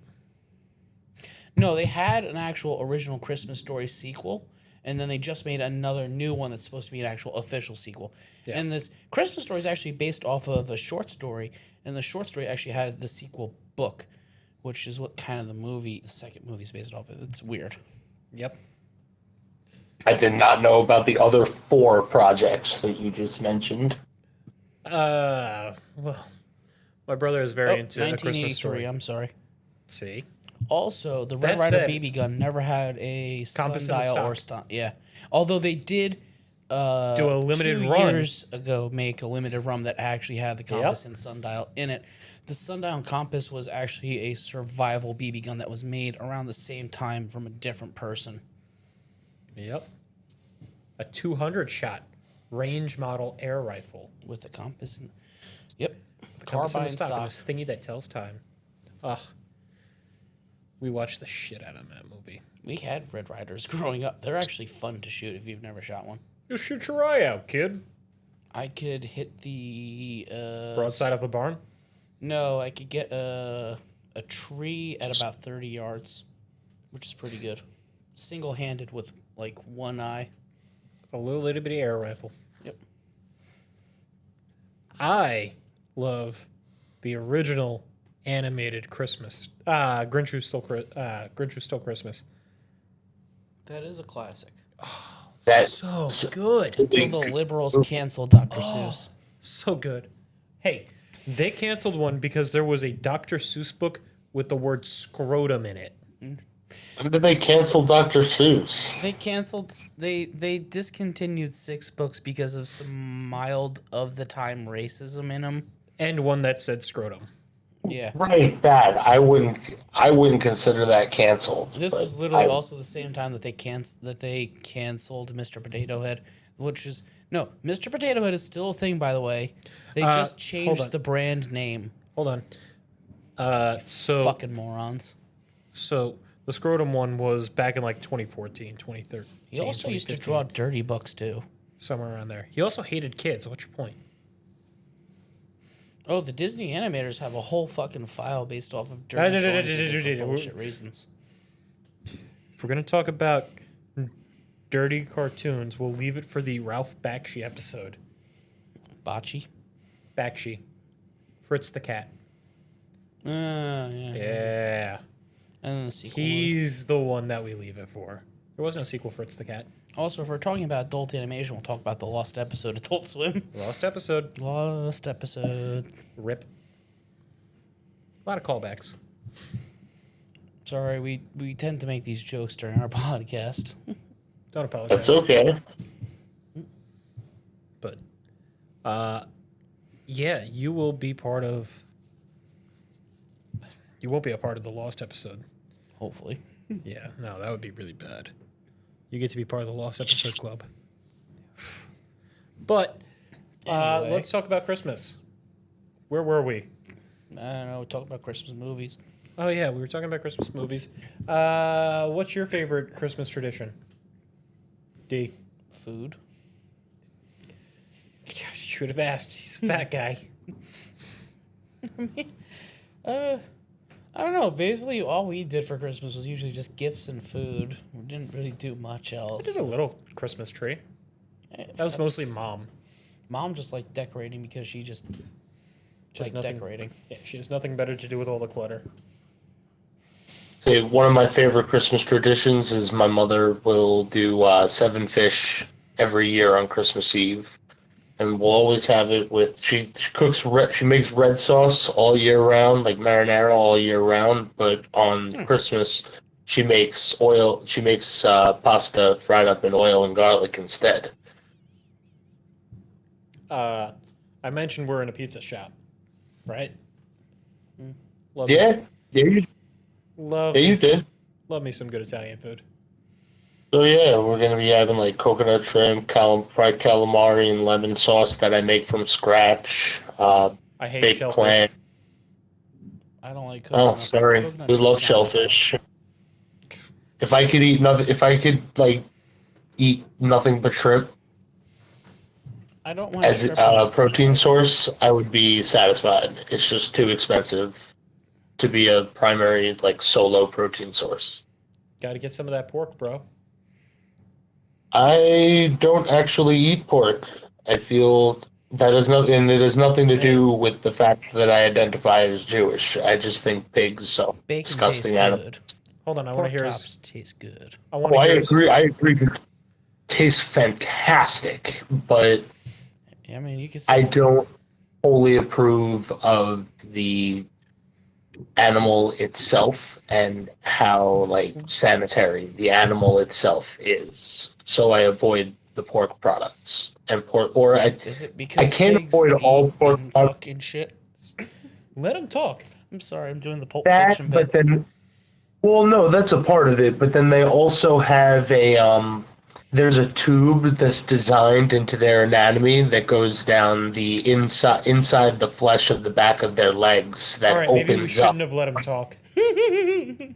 No, they had an actual original Christmas Story sequel, and then they just made another new one that's supposed to be an actual official sequel. Yeah. And this Christmas Story is actually based off of a short story, and the short story actually had the sequel book, which is what kind of the second movie is based off of. It's weird. Yep. I did not know about the other 4 projects that you just mentioned. Well, my brother is very into A Christmas 1983. Story. I'm sorry. See? Also, the Red That Ryder said- BB gun never had a Compass in the sundial or stock. yeah. Although they did Do a limited 2 run. years ago make a limited run that actually had the compass and sundial in it. The sundial and compass was actually a survival BB gun that was made around the same time from a different person. Yep. A 200 shot range model air rifle. With the compass and yep, Compass in carbine the stock. stock. This thingy that tells time. Ugh. We watched the shit out of that movie. We had Red Riders growing up. They're actually fun to shoot if you've never shot one. You shoot your eye out, kid. I could hit the Broadside of a barn. No, I could get a tree at about 30 yards, which is pretty good. Single-handed with like one eye. A little itty bitty air rifle. Yep. I love the original animated Christmas. Grinch Who Stole Christmas. That is a classic. That So good. Until the liberals canceled Dr. Seuss. So good. Hey, they canceled one because there was a Dr. Seuss book with the word scrotum in it. when did they cancel Dr. Seuss? They canceled. They discontinued 6 books because of some mild of the time racism in them. And one that said scrotum. Yeah. Right, that I wouldn't consider that canceled. This but was literally I- also the same time that they canceled Mr. Potato Head, which is no, Mr. Potato Head is still a thing, by the way. They just hold changed on. the brand name. Hold on. So Fucking morons. So the scrotum one was back in like 2014, 2013. He also used to 2015, draw dirty books too. somewhere around there. He also hated kids. What's your point? Oh, the Disney animators have a whole fucking file based off of dirty drawings they did for bullshit reasons. If we're gonna talk about dirty cartoons, we'll leave it for the Ralph Bakshi episode. Bocce. Bakshi, Fritz the cat. Yeah. Yeah, And then the sequel. he's the one that we leave it for. There was no sequel, Fritz the cat. Also, if we're talking about adult animation, we'll talk about the lost episode of Adult Swim. Lost episode. Lost episode. Rip. A lot of callbacks. Sorry, we tend to make these jokes during our podcast. Don't apologize. That's okay. But, yeah, you will be part of. You won't be a part of the Lost episode. Hopefully. Yeah, no, that would be really bad. You get to be part of the Lost episode club. But Anyway. let's talk about Christmas. Where were we? I don't know. We talk about Christmas movies. Oh yeah, we were talking about Christmas movies. What's your favorite Christmas tradition? D. Food. Gosh, you should have asked. He's a fat guy. I don't know. Basically, all we did for Christmas was usually just gifts and food. We didn't really do much else. There's a little Christmas tree. That was mostly mom. Mom just liked decorating because she just liked nothing- decorating. Yeah, she has nothing better to do with all the clutter. Say, one of my favorite Christmas traditions is my mother will do 7 fish every year on Christmas Eve, and we'll always have it with she cooks she makes red sauce all year round, like marinara all year round. But on Christmas, she makes pasta fried up in oil and garlic instead. I mentioned we're in a pizza shop, right? Love Yeah, Me, yeah, love yeah, me you some- did. Love me some good Italian food. So yeah, we're gonna be having like coconut shrimp, fried calamari, and lemon sauce that I make from scratch. I hate Baked shellfish. clam. I don't like Oh, coconut. sorry, Coconut we love shrimp sounds- shellfish. If I could eat nothing, if I could like eat nothing but shrimp I don't want as shrimp on a this protein pizza. source, I would be satisfied. It's just too expensive to be a primary like solo protein source. Got to get some of that pork, bro. I don't actually eat pork. I feel that is nothing, and it has nothing to Hey, do with the fact that I identify as Jewish. I just think pigs are bacon tastes disgusting animals. good. Hold on, I want to Pork hear chops taste good. I want Oh, to I hear agree. I agree. Tastes fantastic, but I mean, you can I say don't wholly approve of the animal itself and how like sanitary the animal itself is. So I avoid the pork products and pork, or is it I because can't pigs avoid eat all pork and products. fucking shit? Let him talk. I'm sorry, I'm doing the Pulp That, Fiction but bit. then, well, no, that's a part of it. But then they also have there's a tube that's designed into their anatomy that goes down the inside the flesh of the back of their legs All that right, maybe we opens shouldn't up. have let him talk. I'm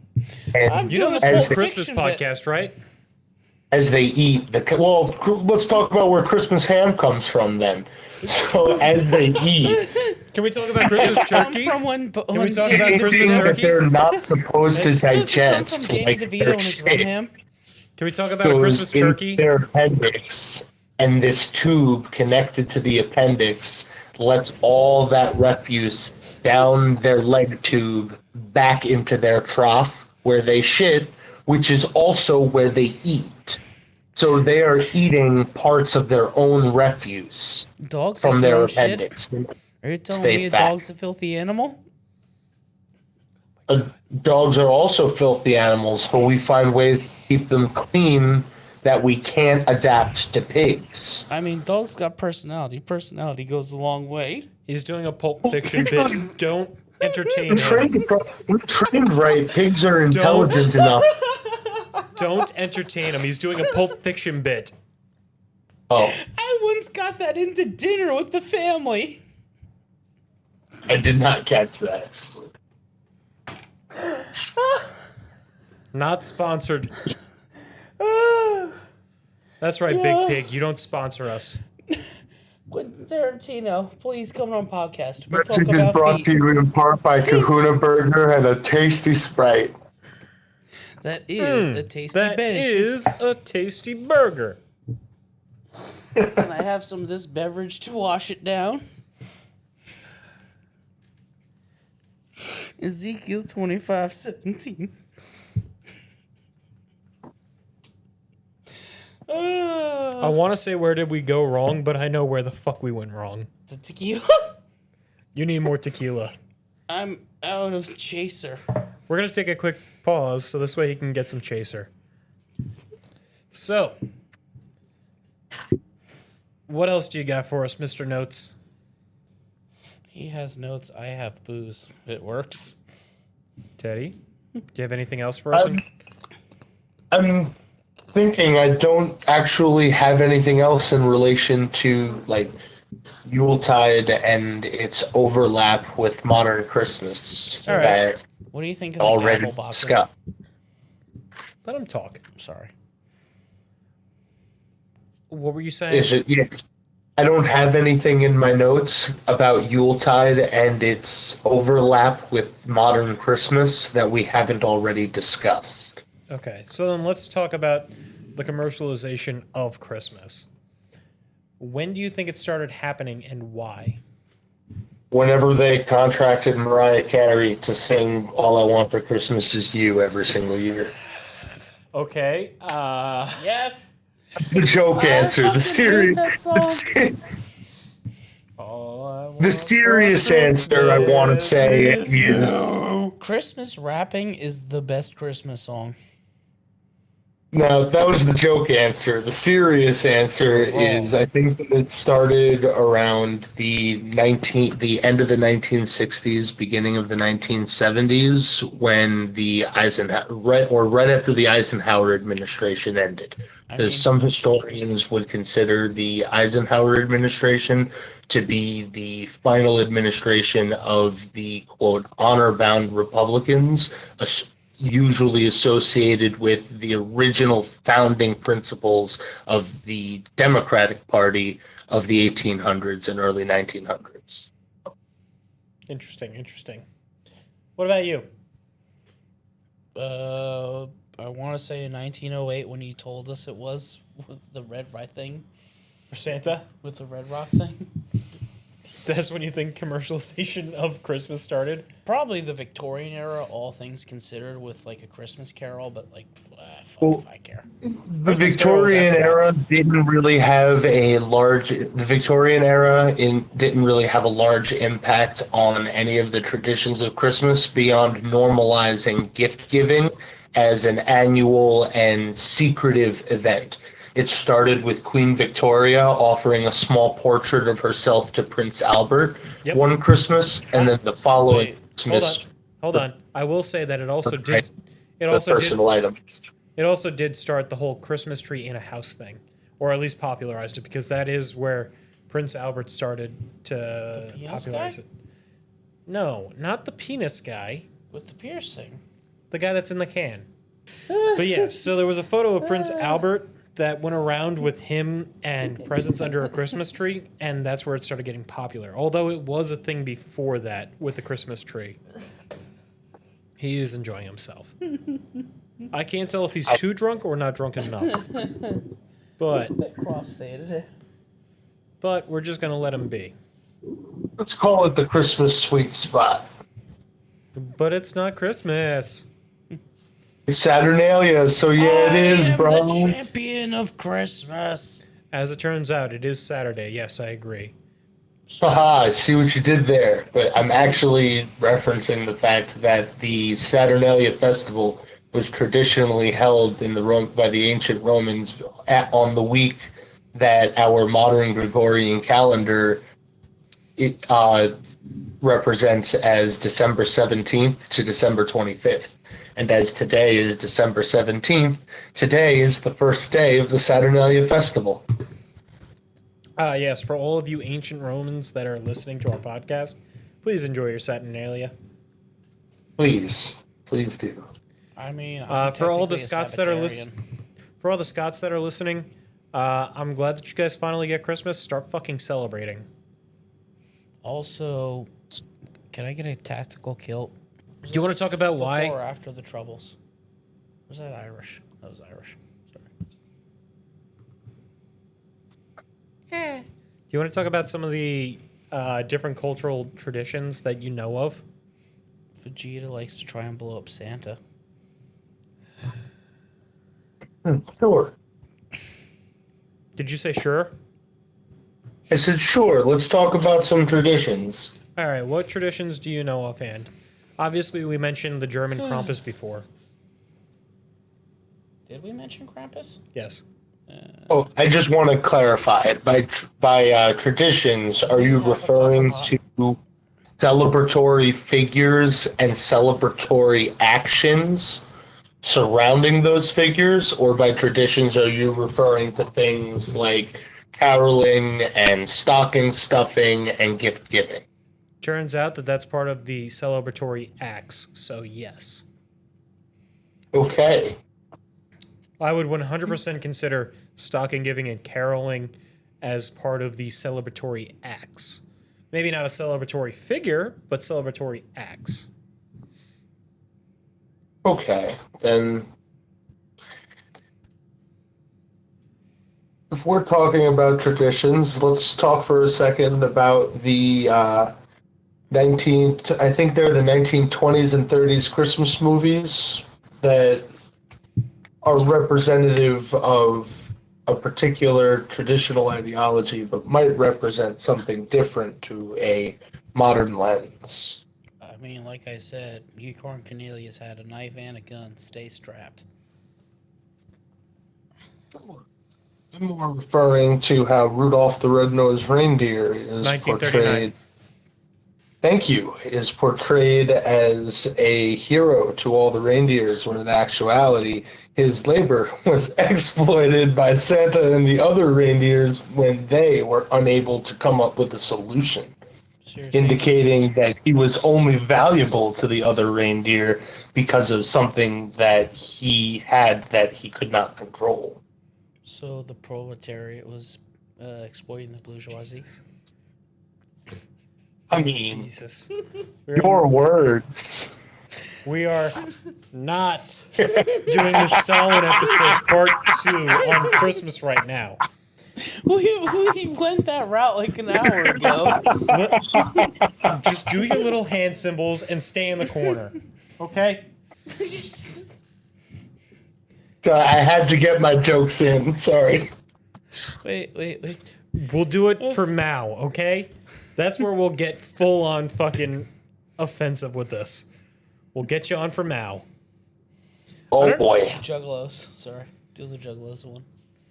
And You know doing the the as Pulp Pulp they, Christmas Fiction bit. podcast, right? as they eat let's talk about where Christmas ham comes from then. So as they eat, Can we talk about Does Christmas it come turkey? from Can we talk about Danny Christmas anything that DeVito? turkey? they're not supposed to Hey, Does it come from digest, Danny like their DeVito and his rum shit, ham? can we talk about a goes Christmas into turkey? their appendix, and this tube connected to the appendix lets all that refuse down their leg tube back into their trough where they shit, which is also where they eat. So they are eating parts of their own refuse Dogs from eat their their own shit? appendix. Are you telling Stay me a fat. dog's a filthy animal? Uh, Dogs are also filthy animals, but we find ways to keep them clean that we can't adapt to pigs. I mean, dogs got personality. Personality goes a long way. He's doing a Pulp Fiction bit. Don't entertain We're him. we're trained right. Pigs are Don't. intelligent enough. Don't entertain him. He's doing a Pulp Fiction bit. Oh, I once got that into dinner with the family. I did not catch that. Not sponsored. Ah, That's right, Yeah. Big Pig. You don't sponsor us. Quentin Tarantino, please come on podcast. We'll talk Message is about brought feet. to you in part by Kahuna Burger and a tasty Sprite. That is a tasty That beverage. is a tasty burger. Can I have some of this beverage to wash it down? Ezekiel 25:17. I want to say where did we go wrong, but I know where the fuck we went wrong. The tequila? You need more tequila. I'm out of chaser. We're going to take a quick pause so this way he can get some chaser. So, what else do you got for us, Mr. Notes? He has notes. I have booze. It works. Teddy, do you have anything else for us? I'm thinking I don't actually have anything else in relation to like Yuletide and its overlap with modern Christmas All right. that What do you think of the already gavel boxing? discussed. Let him talk. I'm sorry. What were you saying? Is it? Yeah. I don't have anything in my notes about Yuletide and its overlap with modern Christmas that we haven't already discussed. Okay, so then let's talk about the commercialization of Christmas. When do you think it started happening and why? Whenever they contracted Mariah Carey to sing "All I Want for Christmas Is You" every single year. Okay, Yes. The joke answer, fucking the serious, hate that song. all I want the serious answer I want to say is Christmas rapping is the best Christmas song. no. That was the joke answer. The serious answer is I think that it started around the end of the 1960s, beginning of the 1970s, when the right after the Eisenhower administration ended. I Because mean, some historians would consider the Eisenhower administration to be the final administration of the quote honor-bound Republicans, usually associated with the original founding principles of the Democratic Party of the 1800s and early 1900s. Interesting, interesting. What about you? I want to say in 1908 when he told us it was with the red rock thing. For Santa? With the red rock thing. That's when you think commercialization of Christmas started? Probably the Victorian era, all things considered, with like a Christmas Carol, but like, fuck Well, if I care. The Victorian era didn't really have a large. The Victorian era didn't really have a large impact on any of the traditions of Christmas beyond normalizing gift giving as an annual and secretive event. It started with Queen Victoria offering a small portrait of herself to Prince Albert Yep. one Christmas, and then the following Wait, Christmas, Hold on. I will say that it also did. It the also did. personal items. It also did start the whole Christmas tree in a house thing, or at least popularized it, because that is where Prince Albert started to penis popularize guy? it. No, not the penis guy. With the piercing. The guy that's in the can. But yeah, so there was a photo of Prince Albert that went around with him and presents under a Christmas tree, and that's where it started getting popular. Although it was a thing before that with the Christmas tree. He is enjoying himself. I can't tell if he's too drunk or not drunk enough. But Crossfaded. we're just gonna let him be. Let's call it the Christmas sweet spot. But it's not Christmas. It's Saturnalia, so yeah, it is, bro. The champion of Christmas. As it turns out, it is Saturday. Yes, I agree. Haha, I see what you did there. But I'm actually referencing the fact that the Saturnalia festival was traditionally held in by the ancient Romans on the week that our modern Gregorian calendar represents as December 17th to December 25th. And as today is December 17th, today is the first day of the Saturnalia festival. Yes, for all of you ancient Romans that are listening to our podcast, please enjoy your Saturnalia. Please do. I mean, For all the Scots that are listening, I'm glad that you guys finally get Christmas. Start fucking celebrating. Also, can I get a tactical kilt? Do you want to talk about why? Before or after the Troubles? Was that Irish? That was Irish. Sorry. Do you want to talk about some of the different cultural traditions that you know of? Vegeta likes to try and blow up Santa. Sure. Did you say sure? I said, sure, let's talk about some traditions. All right, what traditions do you know offhand? Obviously, we mentioned the German Krampus before. Did we mention Krampus? Yes. Oh, I just want to clarify. By traditions, are you referring to celebratory figures and celebratory actions surrounding those figures? Or by traditions, are you referring to things like caroling and stocking stuffing and gift giving? Turns out that that's part of the celebratory acts, so yes. Okay. I would 100% consider stocking giving and caroling as part of the celebratory acts. Maybe not a celebratory figure, but celebratory acts. Okay, then if we're talking about traditions, let's talk for a second about the I think they're the 1920s and 30s Christmas movies that are representative of a particular traditional ideology, but might represent something different to a modern lens. I mean, like I said, Unicorn Cornelius had a knife and a gun. Stay strapped. I'm more referring to how Rudolph the Red-Nosed Reindeer is 1939. portrayed. Thank you. Is portrayed as a hero to all the reindeers, when in actuality, his labor was exploited by Santa and the other reindeers when they were unable to come up with a solution. Seriously. indicating that he was only valuable to the other reindeer because of something that he had that he could not control. So the proletariat was exploiting the bourgeoisie. I mean, Jesus. your words. We are not doing the Stalin episode part 2 on Christmas right now. We went that route like an hour ago. Just do your little hand symbols and stay in the corner. Okay? I had to get my jokes in. Sorry. Wait. We'll do it for Mao, okay? That's where we'll get full on fucking offensive with this. We'll get you on for Mao. Oh boy. Juggalos. Sorry. Do the Juggalos one.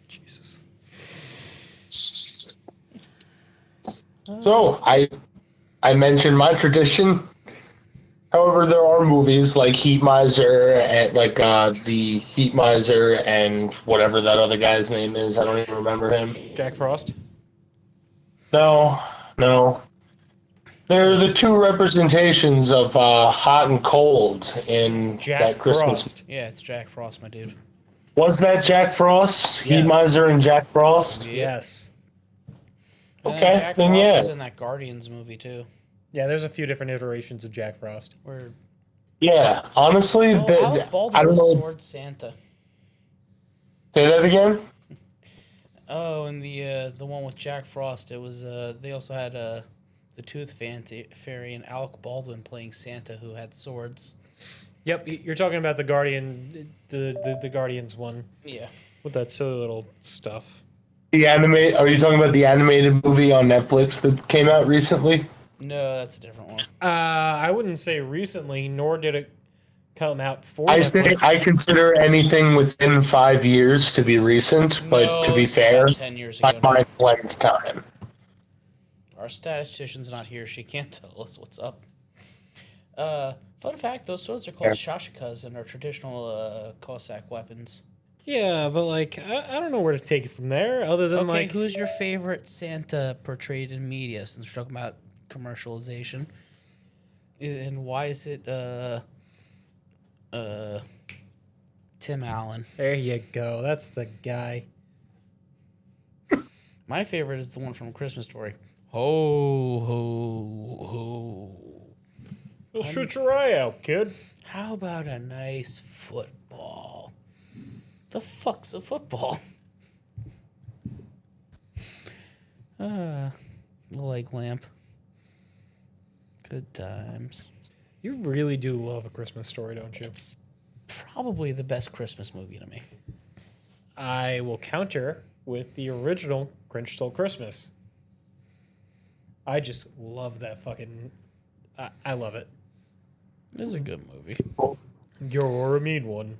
Jesus. So I mentioned my tradition. However, there are movies like Heat Miser and the Heat Miser and whatever that other guy's name is. I don't even remember him. Jack Frost? No. They're the two representations of hot and cold in Jack that Christmas. Frost. Yeah, it's Jack Frost, my dude. Was that Jack Frost? Heat Yes. Miser and Jack Frost? Yes. And Okay, Jack then Frost yeah. was in that Guardians movie too. Yeah, there's a few different iterations of Jack Frost. Where Yeah, honestly, Alec I Baldwin don't was know. Sword Santa. Say that again? Oh, and the one with Jack Frost, it was they also had the Tooth Fairy and Alec Baldwin playing Santa who had swords. Yep, you're talking about the Guardian, the Guardians one Yeah. with that silly little stuff. Are you talking about the animated movie on Netflix that came out recently? No, that's a different one. I wouldn't say recently, nor did it come out for I Netflix. say I consider anything within 5 years to be recent, but No, to be it's fair, about 10 years my ago now. mind blends time. Our statistician's not here. She can't tell us what's up. Fun fact, those swords are called shashikas and are traditional Cossack weapons. Yeah, but like, I don't know where to take it from there, other than Okay, like, who's your favorite Santa portrayed in media, since we're talking about commercialization? And why is it Tim Allen? there you go, that's the guy. My favorite is the one from A Christmas Story. Ho, ho, ho. Well, shoot your eye out, kid. How about a nice football? The fuck's a football? The leg lamp. Good times. You really do love A Christmas Story, don't you? It's probably the best Christmas movie to me. I will counter with the original Grinch Stole Christmas. I just love that fucking... I love it. It's a good movie. You're a mean one.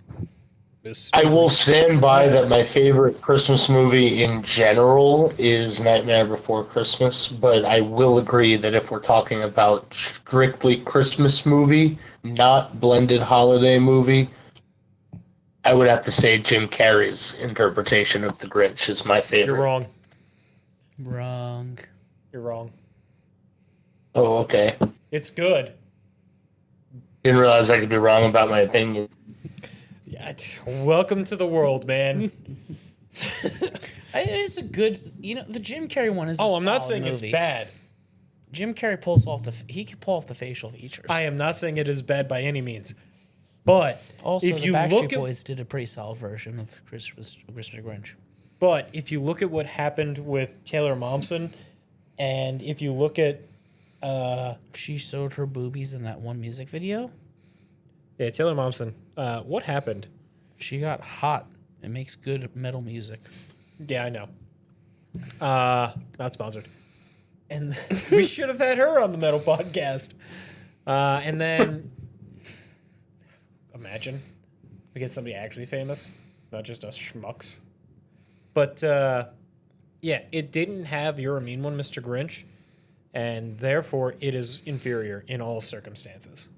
I will stand by that my favorite Christmas movie in general is Nightmare Before Christmas, but I will agree that if we're talking about strictly Christmas movie, not blended holiday movie, I would have to say Jim Carrey's interpretation of The Grinch is my favorite. You're wrong. Wrong. You're wrong. Oh, okay. It's good. Didn't realize I could be wrong about my opinion. Yeah, welcome to the world, man. It's a good, the Jim Carrey one is. Oh, a I'm not solid saying movie. it's bad. Jim Carrey pulls off he can pull off the facial features. I am not saying it is bad by any means. But Also, if the you Backstreet look at Boys did a pretty solid version of Christmas Grinch. But if you look at what happened with Taylor Momsen, and if you look at, She showed her boobies in that one music video. yeah, Taylor Momsen, what happened? She got hot. It makes good metal music. Yeah, I know. Not sponsored. And we should have had her on the metal podcast. And then, imagine we get somebody actually famous, not just us schmucks. But yeah, it didn't have "You're a Mean One, Mr. Grinch," and therefore it is inferior in all circumstances.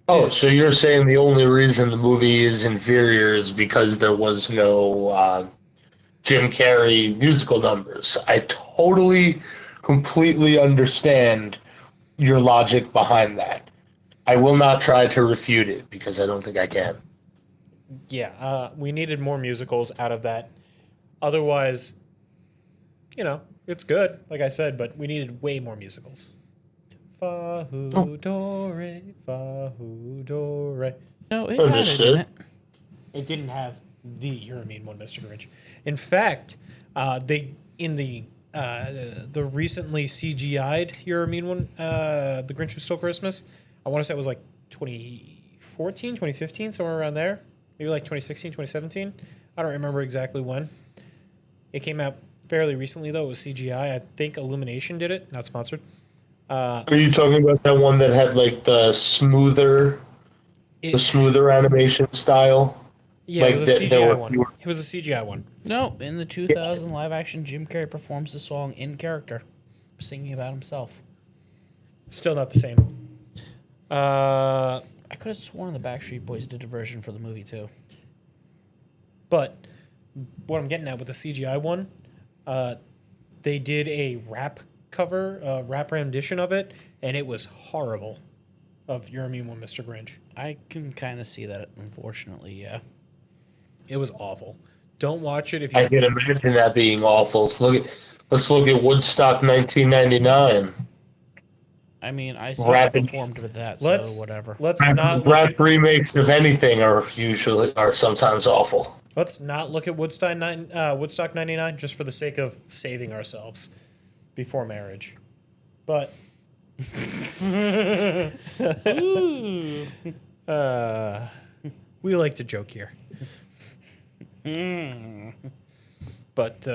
Oh, so you're saying the only reason the movie is inferior is because there was no Jim Carrey musical numbers. I totally, completely understand your logic behind that. I will not try to refute it because I don't think I can. Yeah, we needed more musicals out of that. Otherwise, it's good, like I said, but we needed way more musicals. Fa hu do re, fa hu do re. No, it had it in Understood. it. It didn't have the You're Mean One, Mr. Grinch. In fact, they in the recently CGI'd You're Mean One, The Grinch Who Stole Christmas. I want to say it was like 2014, 2015, somewhere around there. Maybe like 2016, 2017. I don't remember exactly when. It came out fairly recently though. It was CGI. I think Illumination did it. Not sponsored. Are you talking about that one that had like the smoother animation style? Yeah, Like it was a there CGI were one. fewer- It was a CGI one. No, in the 2000 live action, Jim Carrey performs the song in character, singing about himself. Still not the same. I could have sworn the Backstreet Boys did a version for the movie too. But what I'm getting at with the CGI one, they did a rap cover, rap rendition of it, and it was horrible. Of You're Mean One, Mr. Grinch. I can kind of see that, unfortunately, yeah. It was awful. Don't watch it if I you. can imagine that being awful. Let's look at Woodstock 1999. I mean, I saw Rapid- performed with that, so Let's whatever. Let's not look Rap at. remakes of anything are sometimes awful. Let's not look at Woodstock '99 just for the sake of saving ourselves before marriage. But Ooh. we like to joke here. But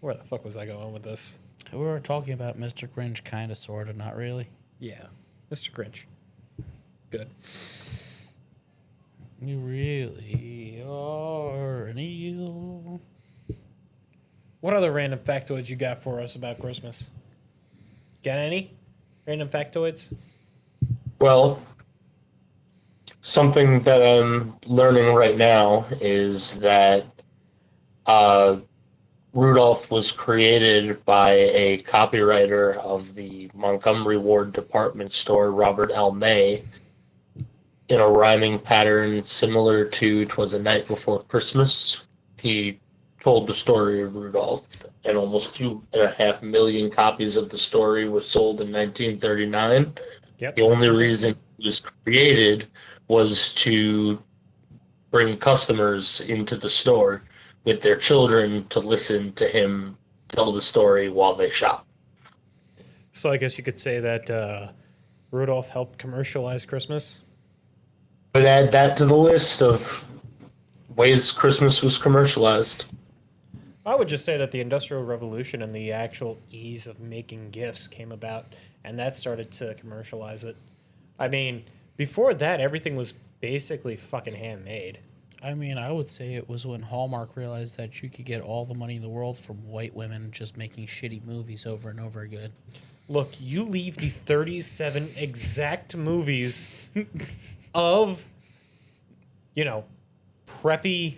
where the fuck was I going with this? We were talking about Mr. Grinch, kind of, sort of, not really. Yeah, Mr. Grinch. Good. You really are an eel. What other random factoids you got for us about Christmas? Got any random factoids? Well, something that I'm learning right now is that Rudolph was created by a copywriter of the Montgomery Ward department store, Robert L. May, in a rhyming pattern similar to "'Twas a Night Before Christmas." He told the story of Rudolph, and almost 2.5 million copies of the story were sold in 1939. Yep. The only reason it was created was to bring customers into the store with their children to listen to him tell the story while they shop. So I guess you could say that Rudolph helped commercialize Christmas. But add that to the list of ways Christmas was commercialized. I would just say that the Industrial Revolution and the actual ease of making gifts came about, and that started to commercialize it. I mean, before that, everything was basically fucking handmade. I mean, I would say it was when Hallmark realized that you could get all the money in the world from white women just making shitty movies over and over again. Look, you leave the 37 exact movies of, preppy,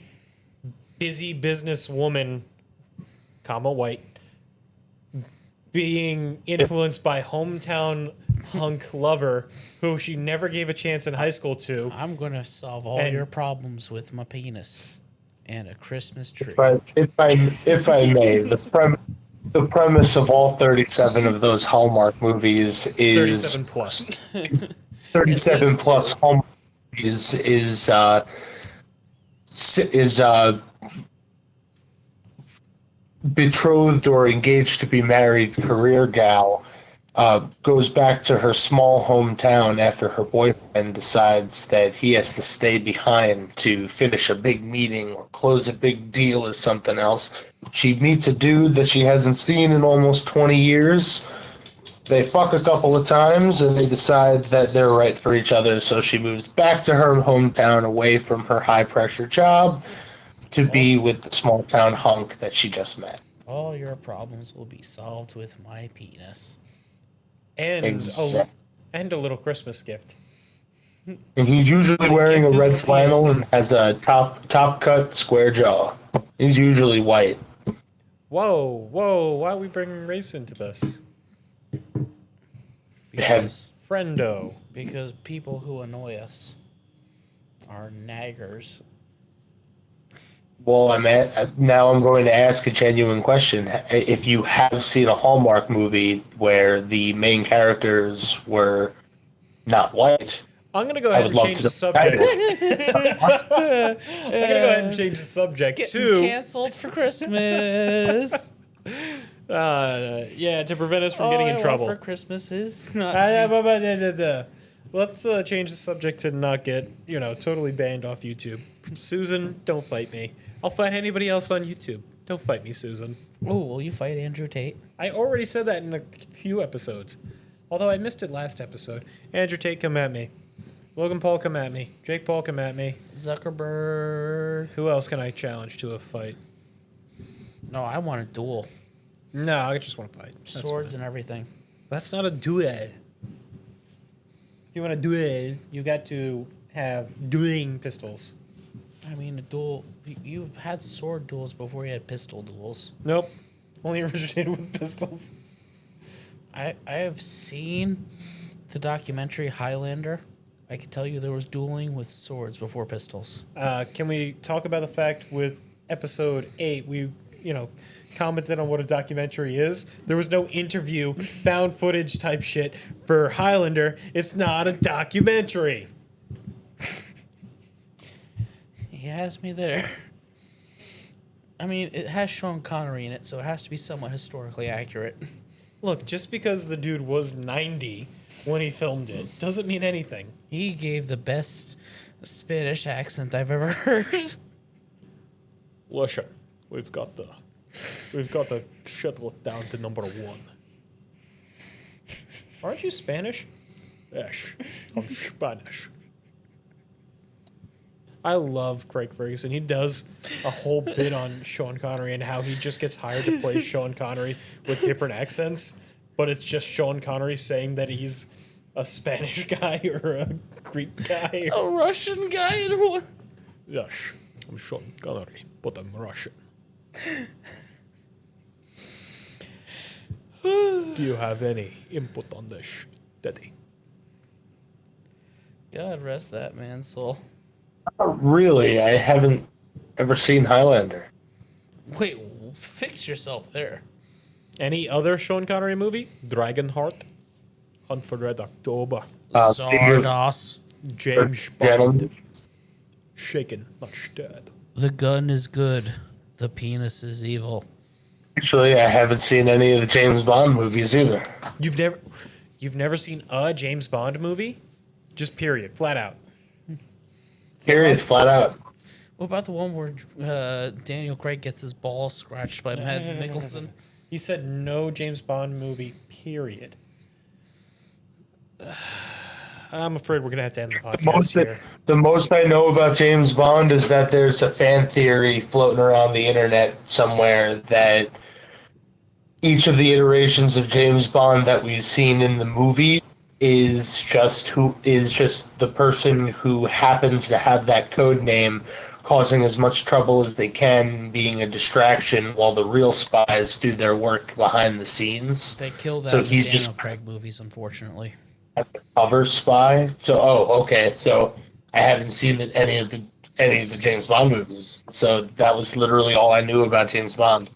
busy businesswoman, comma, white, being influenced by hometown hunk lover who she never gave a chance in high school to. I'm going to solve all And- your problems with my penis and a Christmas tree. But if I may, the premise of all 37 of those Hallmark movies is 37 plus. 37 plus Hallmark movies is betrothed or engaged to be married career gal goes back to her small hometown after her boyfriend decides that he has to stay behind to finish a big meeting or close a big deal or something else. She meets a dude that she hasn't seen in almost 20 years. They fuck a couple of times and they decide that they're right for each other, so she moves back to her hometown away from her high pressure job to be with the small town hunk that she just met. All your problems will be solved with my penis. And Exact- and a little Christmas gift. And he's usually The wearing a gift is red a flannel penis. and has a top cut square jaw. He's usually white. Whoa, why are we bringing race into this? Because, Friendo. because people who annoy us are naggers. Well, now I'm going to ask a genuine question. If you have seen a Hallmark movie where the main characters were not white, I'm going to go I ahead would and love change to the know. subject. I'm going to go ahead and change the subject Getting to... canceled for Christmas. yeah, to prevent us from All getting I in want trouble. for Christmas is not. Let's change the subject to not get, totally banned off YouTube. Susan, don't fight me. I'll fight anybody else on YouTube. Don't fight me, Susan. Oh, will you fight Andrew Tate? I already said that in a few episodes. Although I missed it last episode. Andrew Tate, come at me. Logan Paul, come at me. Jake Paul, come at me. Zuckerberg. Who else can I challenge to a fight? No, I want a duel. No, I just want to fight. That's Swords fine. and everything. That's not a duel. If you want to duel, you got to have dueling pistols. I mean, a duel. You had sword duels before you had pistol duels. Nope. Only originated with pistols. I have seen the documentary Highlander. I can tell you there was dueling with swords before pistols. Can we talk about the fact with episode 8, we, commented on what a documentary is? There was no interview, found footage type shit for Highlander. It's not a documentary. He has me there. I mean, it has Sean Connery in it, so it has to be somewhat historically accurate. Look, just because the dude was 90 when he filmed it doesn't mean anything. He gave the best Spanish accent I've ever heard. Listen, we've got to shuttle it down to number 1. Aren't you Spanish? Yes, I'm Spanish. I love Craig Ferguson. He does a whole bit on Sean Connery and how he just gets hired to play Sean Connery with different accents, but it's just Sean Connery saying that he's a Spanish guy or a Greek guy. A Russian guy in what? Yes, I'm Sean Connery, but I'm Russian. Do you have any input on this, Daddy? God rest that man's soul. Really, I haven't ever seen Highlander. Wait, fix yourself there. Any other Sean Connery movie? Dragonheart, Hunt for Red October, Zardos. James Bond, Gentlemen, Shaken, not stirred. The gun is good. The penis is evil. actually, I haven't seen any of the James Bond movies either. You've never seen a James Bond movie? Just period, flat out. Period, flat out. What about the one where Daniel Craig gets his balls scratched by Mads Mikkelsen? He said no James Bond movie, period. I'm afraid we're going to have to end the podcast here. The most I know about James Bond is that there's a fan theory floating around the internet somewhere that each of the iterations of James Bond that we've seen in the movie is just the person who happens to have that code name, causing as much trouble as they can, being a distraction while the real spies do their work behind the scenes. They kill that So in the he's Daniel just- Craig movies, unfortunately. Cover spy. So, okay. So I haven't seen any of the James Bond movies. So that was literally all I knew about James Bond.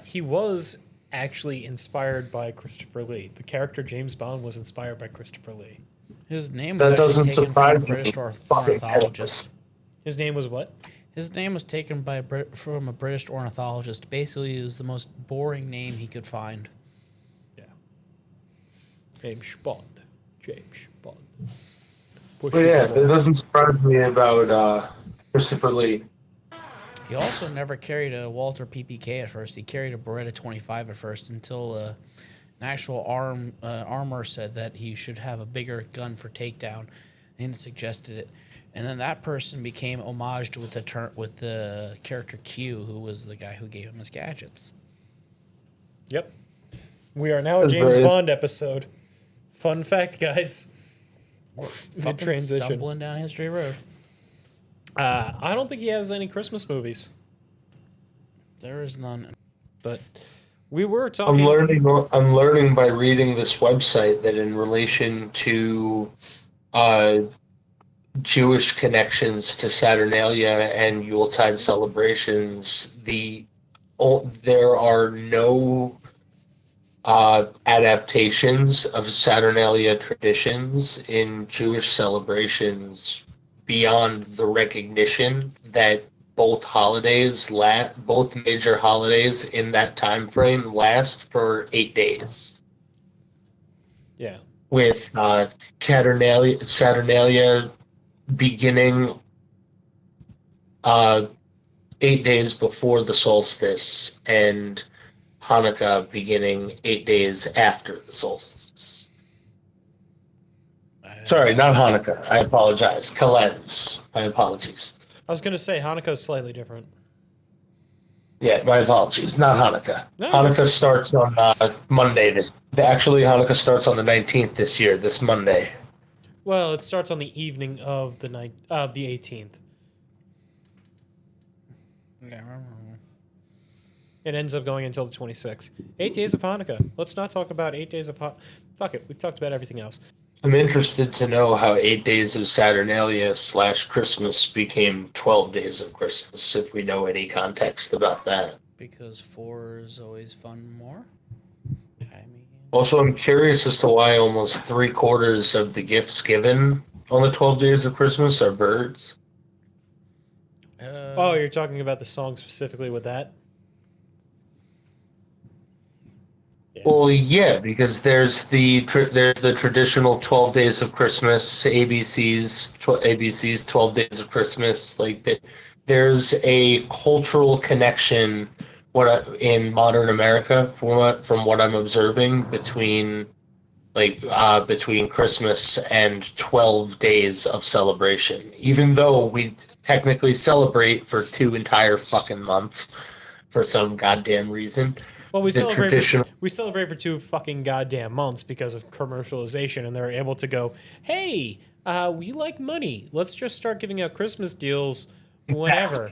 He was actually inspired by Christopher Lee. The character James Bond was inspired by Christopher Lee. His name That was actually doesn't taken from a surprise me. British Fucking ornithologist. His name was what? His name was taken by from a British ornithologist. Basically, it was the most boring name he could find. Yeah. James Bond. James Bond. But yeah, it doesn't surprise me about Christopher Lee. He also never carried a Walter PPK at first. He carried a Beretta 25 at first until an actual armor said that he should have a bigger gun for takedown, and suggested it. And then that person became homaged with the character Q, who was the guy who gave him his gadgets. Yep. We are now a That's James very- Bond episode. Fun fact, guys. Fucking transition. stumbling down history road. I don't think he has any Christmas movies, There is none. but We were I'm talking. learning. I'm learning by reading this website that in relation to uh, Jewish connections to Saturnalia and Yuletide celebrations, there are no adaptations of Saturnalia traditions in Jewish celebrations beyond the recognition that both major holidays in that time frame last for 8 days. Yeah. With Saturnalia beginning uh, 8 days before the solstice and Hanukkah beginning 8 days after the solstice. Sorry, not Hanukkah. I apologize. Kalends. My apologies. I was gonna say Hanukkah's slightly different. Yeah, my apologies. Not Hanukkah. No, Hanukkah that's starts on Monday. Actually, Hanukkah starts on the 19th this year, this Monday. well. It starts on the evening of the 18th. It ends up going until the 26th. 8 days of Hanukkah. Let's not talk about 8 days of Hanukkah. Fuck it. We've talked about everything else. I'm interested to know how 8 days of Saturnalia / Christmas became 12 days of Christmas, if we know any context about that. Because 4 is always fun more. I mean, Also, I'm curious as to why almost 3/4 of the gifts given on the 12 days of Christmas are birds. Oh, you're talking about the song specifically with that? Yeah. Well, yeah, because there's the traditional 12 days of Christmas, ABC's 12 days of Christmas. There's a cultural connection in modern America from what I'm observing between Christmas and 12 days of celebration. Even though we technically celebrate for 2 entire fucking months for some goddamn reason. Well, we The celebrate traditional we celebrate for 2 fucking goddamn months because of commercialization, and they're able to go, "Hey, we like money. Let's just start giving out Christmas deals whenever."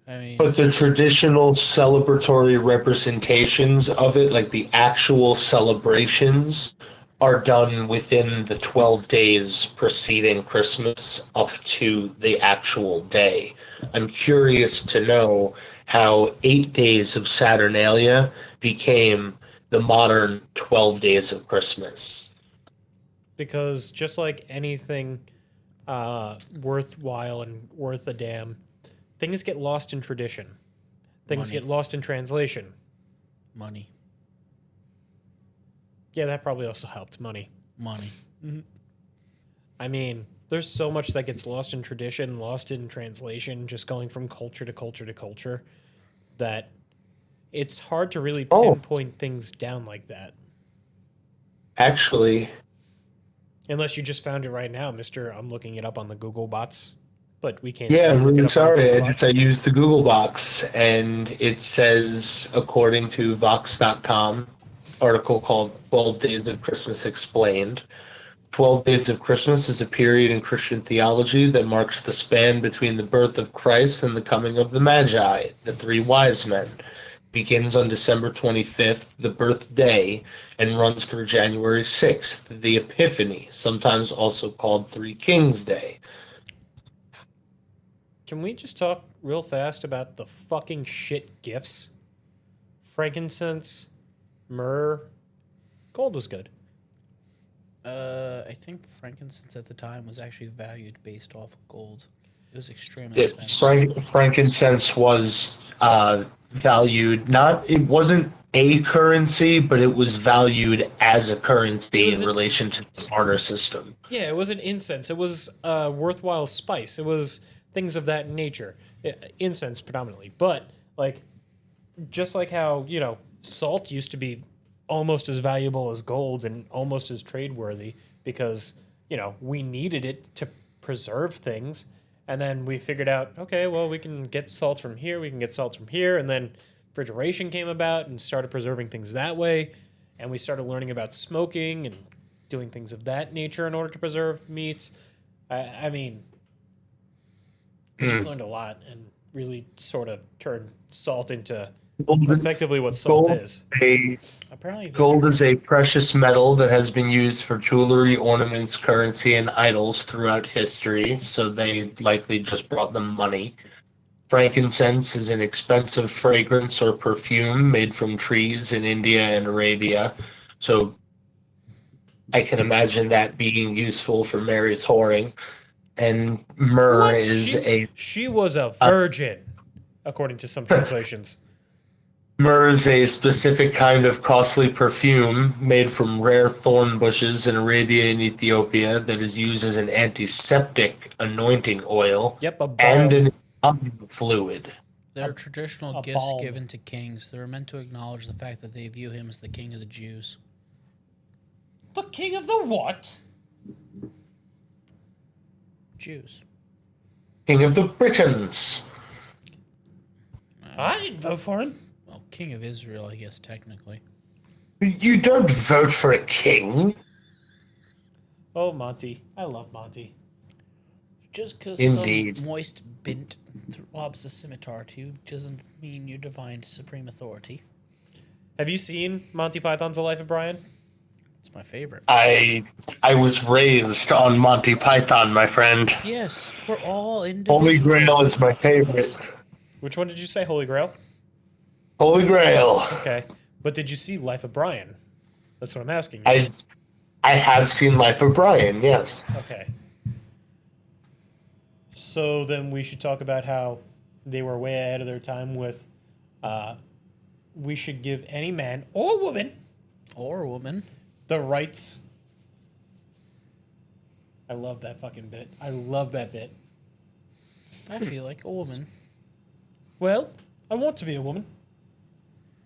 I mean, But the traditional celebratory representations of it, like the actual celebrations, are done within the 12 days preceding Christmas up to the actual day. I'm curious to know how 8 days of Saturnalia became the modern 12 days of Christmas. Because just like anything worthwhile and worth a damn, things get lost in tradition. Things Money. get lost in translation. money. Yeah, that probably also helped. Money. I mean, there's so much that gets lost in tradition, lost in translation, just going from culture to culture to culture, that it's hard to really Oh. pinpoint things down like that. Actually, Unless you just found it right now, Mister. I'm looking it up on the Google bots, but we can't. yeah, see you I'm look it really up on the sorry. Google I bots. used the Google box, and it says, according to Vox.com, article called 12 Days of Christmas Explained. 12 Days of Christmas is a period in Christian theology that marks the span between the birth of Christ and the coming of the Magi, the three wise men. Begins on December 25th, the birthday, and runs through January 6th, the Epiphany, sometimes also called Three Kings Day. Can we just talk real fast about the fucking shit gifts? Frankincense, myrrh, gold was good. I think frankincense at the time was actually valued based off of gold. It was extremely expensive. Frankincense was valued, it wasn't a currency, but it was valued as a currency in relation to the barter system. Yeah, it was an incense. It was a worthwhile spice. It was things of that nature. Incense predominantly. But, like, just like how, salt used to be almost as valuable as gold and almost as tradeworthy because, we needed it to preserve things. And then we figured out, okay, well, we can get salt from here, we can get salt from here. And then refrigeration came about and started preserving things that way. And we started learning about smoking and doing things of that nature in order to preserve meats. I mean, we just learned a lot and really sort of turned salt into Gold, Effectively, what salt gold, is. a, Apparently, the gold is a precious metal that has been used for jewelry, ornaments, currency, and idols throughout history, so they likely just brought them money. Frankincense is an expensive fragrance or perfume made from trees in India and Arabia, so I can imagine that being useful for Mary's whoring. And myrrh What? is She was a a virgin, according to some translations. myrrh is a specific kind of costly perfume made from rare thorn bushes in Arabia and Ethiopia that is used as an antiseptic anointing oil Yep, a and balm. an embalming fluid. They're traditional A gifts balm. given to kings. They're meant to acknowledge the fact that they view him as the king of the Jews. The king of the what? Jews. King of the Britons. I didn't vote for him. Well, king of Israel, I guess, technically. You don't vote for a king. Oh, Monty. I love Monty. Just because some Indeed. moist bint robs the scimitar to you doesn't mean you're divine supreme authority. Have you seen Monty Python's The Life of Brian? It's my favorite. I was raised on Monty Python, my friend. Yes, we're all Holy individuals. Grail is my favorite. Which one did you say? Holy Grail? Holy Grail. Okay. But did you see Life of Brian? That's what I'm asking you. I have seen Life of Brian, yes. Okay. So then we should talk about how they were way ahead of their time with we should give any man or woman Or woman. the rights. I love that fucking bit. I love that bit. I feel like a woman. Well, I want to be a woman.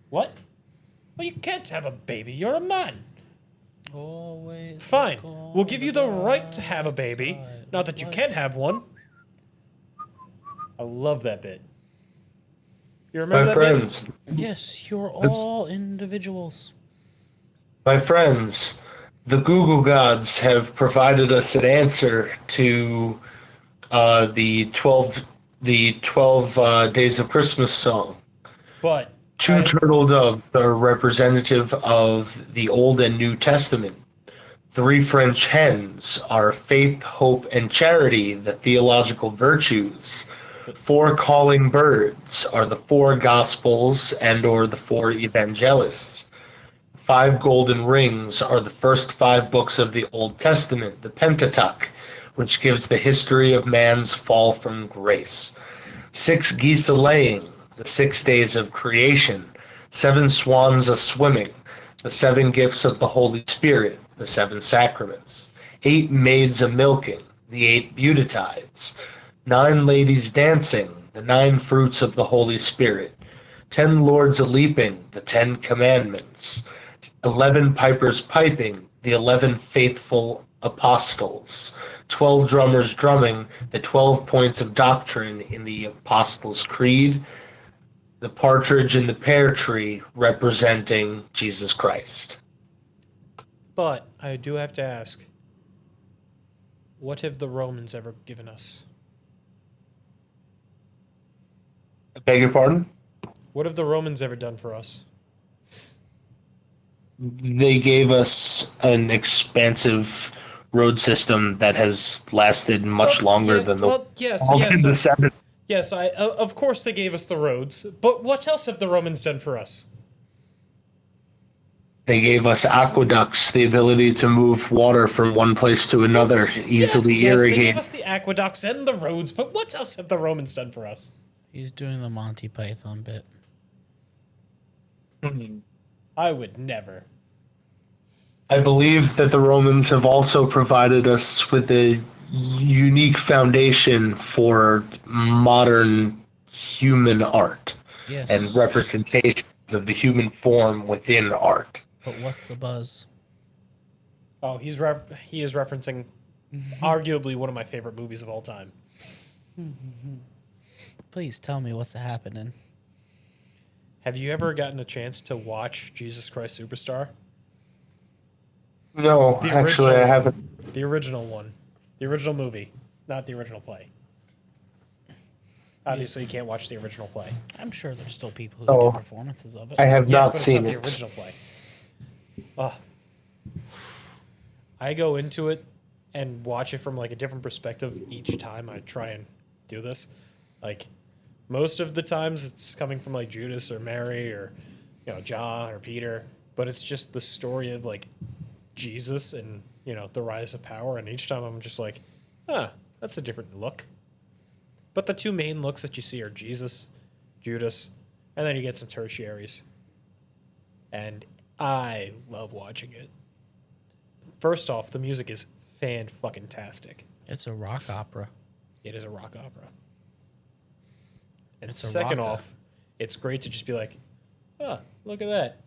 What? Well, you can't have a baby. You're a man. Always. Fine. look on We'll give you the right to bright have a baby. side Not of that you life. can't have one. I love that bit. You remember My that bit? friends, Yes, you're all individuals. my friends, the Google gods have provided us an answer to the 12 Days of Christmas song. But Two turtle doves are representative of the Old and New Testament. Three French hens are faith, hope, and charity, the theological virtues. Four calling birds are the four gospels and or the four evangelists. Five golden rings are the first five books of the Old Testament, the Pentateuch, which gives the history of man's fall from grace. Six geese a laying, the 6 days of creation. Seven swans a swimming, the seven gifts of the Holy Spirit, the seven sacraments. Eight maids a milking, the eight beatitudes. 9 ladies dancing, the 9 fruits of the Holy Spirit. 10 lords a leaping, the 10 commandments. 11 pipers piping, the 11 faithful apostles. 12 drummers drumming, the 12 points of doctrine in the Apostles' Creed. The partridge in the pear tree representing Jesus Christ. But I do have to ask, what have the Romans ever given us? I beg your pardon? What have the Romans ever done for us? They gave us an expansive road system that has lasted much longer than the yes, all yes, in the 70s. yes. Of course they gave us the roads, but what else have the Romans done for us? They gave us aqueducts, the ability to move water from one place to another, easily Yes, they irrigate. gave us the aqueducts and the roads, but what else have the Romans done for us? He's doing the Monty Python bit. I would never. I believe that the Romans have also provided us with a unique foundation for modern human art Yes. and representations of the human form within art. But what's the buzz? Oh, he is referencing arguably one of my favorite movies of all time. Please tell me what's happening. Have you ever gotten a chance to watch Jesus Christ Superstar? No, The actually, original I haven't. The original one. The original movie, not the original play. Obviously, you can't watch the original play. I'm sure there's still people who Oh. do performances of it. I have Yes, not but it's seen not the it. original play. Ugh. I go into it and watch it from like a different perspective each time I try and do this. Like most of the times it's coming from like Judas or Mary or John or Peter, but it's just the story of like Jesus and the rise of power, and each time I'm just like, that's a different look. But the two main looks that you see are Jesus, Judas, and then you get some tertiaries. And I love watching it. First off, the music is fan-fucking-tastic. It's a rock opera. It is a rock opera. And It's a second rocka. off, it's great to just be like, look at that.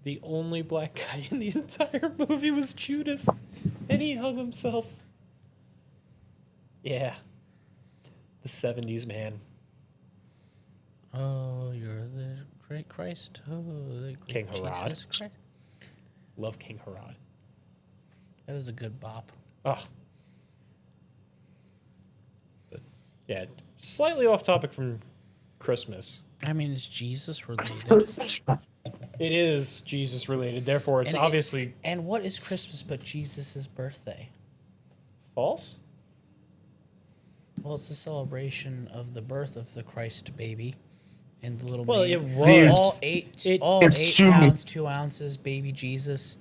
The only black guy in the entire movie was Judas, and he hung himself. Yeah. The 70s, man. Oh, you're the great Christ. Oh, the great King Herod. Jesus Christ. Love King Herod. That is a good bop. Oh. But, yeah, slightly off topic from Christmas. I mean, is Jesus related? It is Jesus related, therefore it's And obviously And what is Christmas but Jesus' birthday? false. Well, it's the celebration of the birth of the Christ baby and the little Well, baby. it was. All It's 8 true. pounds, 2 ounces, baby Jesus.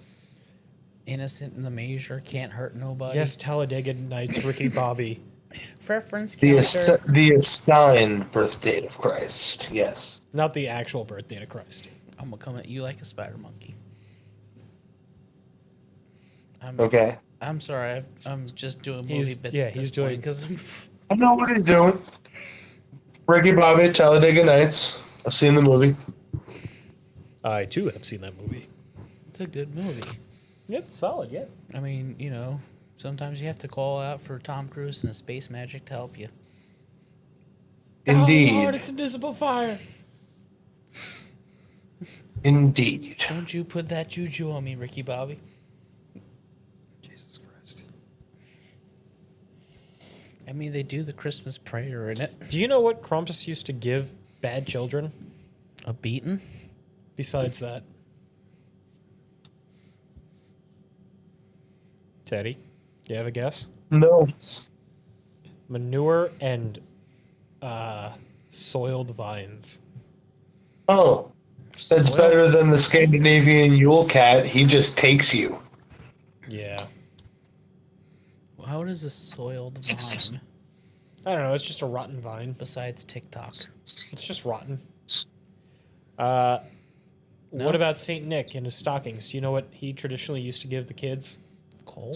Innocent in the manger, can't hurt nobody. Yes, Talladega Nights, Ricky Bobby. Preference The, counter. the assigned birth date of Christ. Yes. Not the actual birthday of Christ. I'm gonna come at you like a spider monkey. Okay. I'm sorry. I'm just doing movie He's- bits yeah, at this he's doing- point because I know what he's doing. Ricky Bobby, Talladega Nights. I've seen the movie. I too have seen that movie. it's a good movie. It's solid, yeah. I mean, sometimes you have to call out for Tom Cruise and his space magic to help you. Indeed. Oh Lord, it's invisible fire. Indeed. Don't you put that juju on me, Ricky Bobby. Jesus Christ. I mean, they do the Christmas prayer in it. Do you know what Krampus used to give bad children? A beating? Besides that, Teddy, do you have a guess? No. Manure and soiled vines. Oh, that's Soiled- better than the Scandinavian Yule Cat. He just takes you. Yeah. How does a soiled vine I don't know. It's just a rotten vine. besides TikTok? It's just rotten. No? What about Saint Nick and his stockings? Do you know what he traditionally used to give the kids? Coal?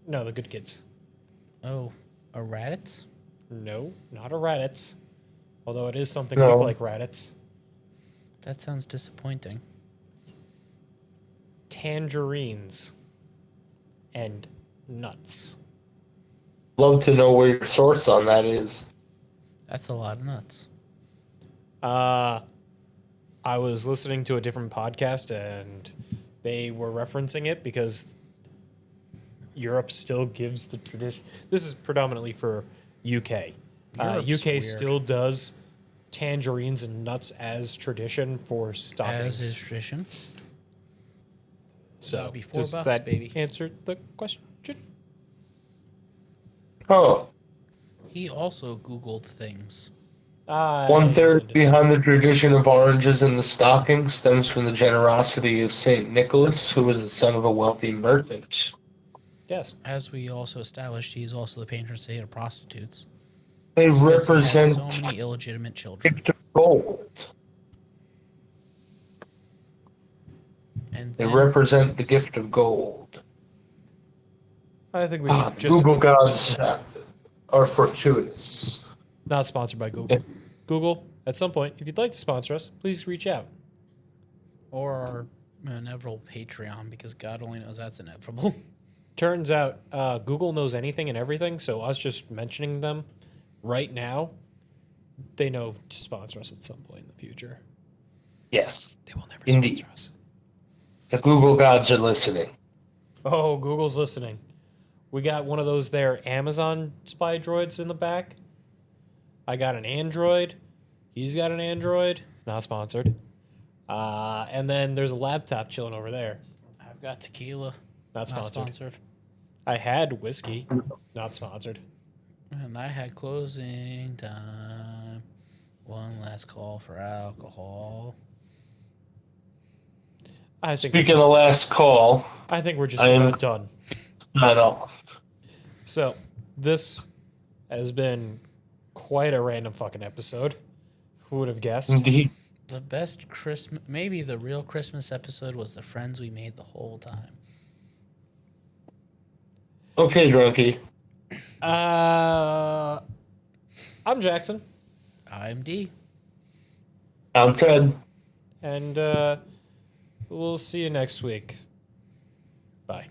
No, the good kids. Oh, a raditz? No, not a Raditz. Although it is something No. we've like Raditz. That sounds disappointing. Tangerines and nuts. Love to know where your source on that is. That's a lot of nuts. I was listening to a different podcast and they were referencing it because Europe still gives the tradition. This is predominantly for UK. Europe's UK weird. still does tangerines and nuts as tradition for As stockings. is tradition. So That'd be $4 does that baby. answer the question? Oh, He also Googled things. one third behind the tradition of oranges in the stocking stems from the generosity of Saint Nicholas, who was the son of a wealthy merchant. Yes. As we also established, he's also the patron saint of prostitutes. They Because he has represent so many illegitimate children. gift of gold. And They then, represent the gift of gold. I think we should just Google gods are fortuitous. not sponsored by Google. Google, at some point, if you'd like to sponsor us, please reach out. or our inevitable Patreon, because God only knows that's inevitable. Turns out Google knows anything and everything, so us just mentioning them right now, they know to sponsor us at some point in the future. Yes, They will never Indeed. sponsor us. the Google gods are listening. Oh, Google's listening. We got one of those there Amazon spy droids in the back. I got an Android. He's got an Android. Not sponsored. And then there's a laptop chilling over there. I've got tequila. Not Not sponsored. sponsored. I had whiskey. Not sponsored. And I had closing time. One last call for alcohol. I think Speaking of last call, we're just I am- about done. not all. So this has been quite a random fucking episode. Who would have guessed? Indeed. The best Christmas, maybe the real Christmas episode was the friends we made the whole time. Okay, Drunky. I'm Jackson, I'm D. I'm Ted. and we'll see you next week. Bye.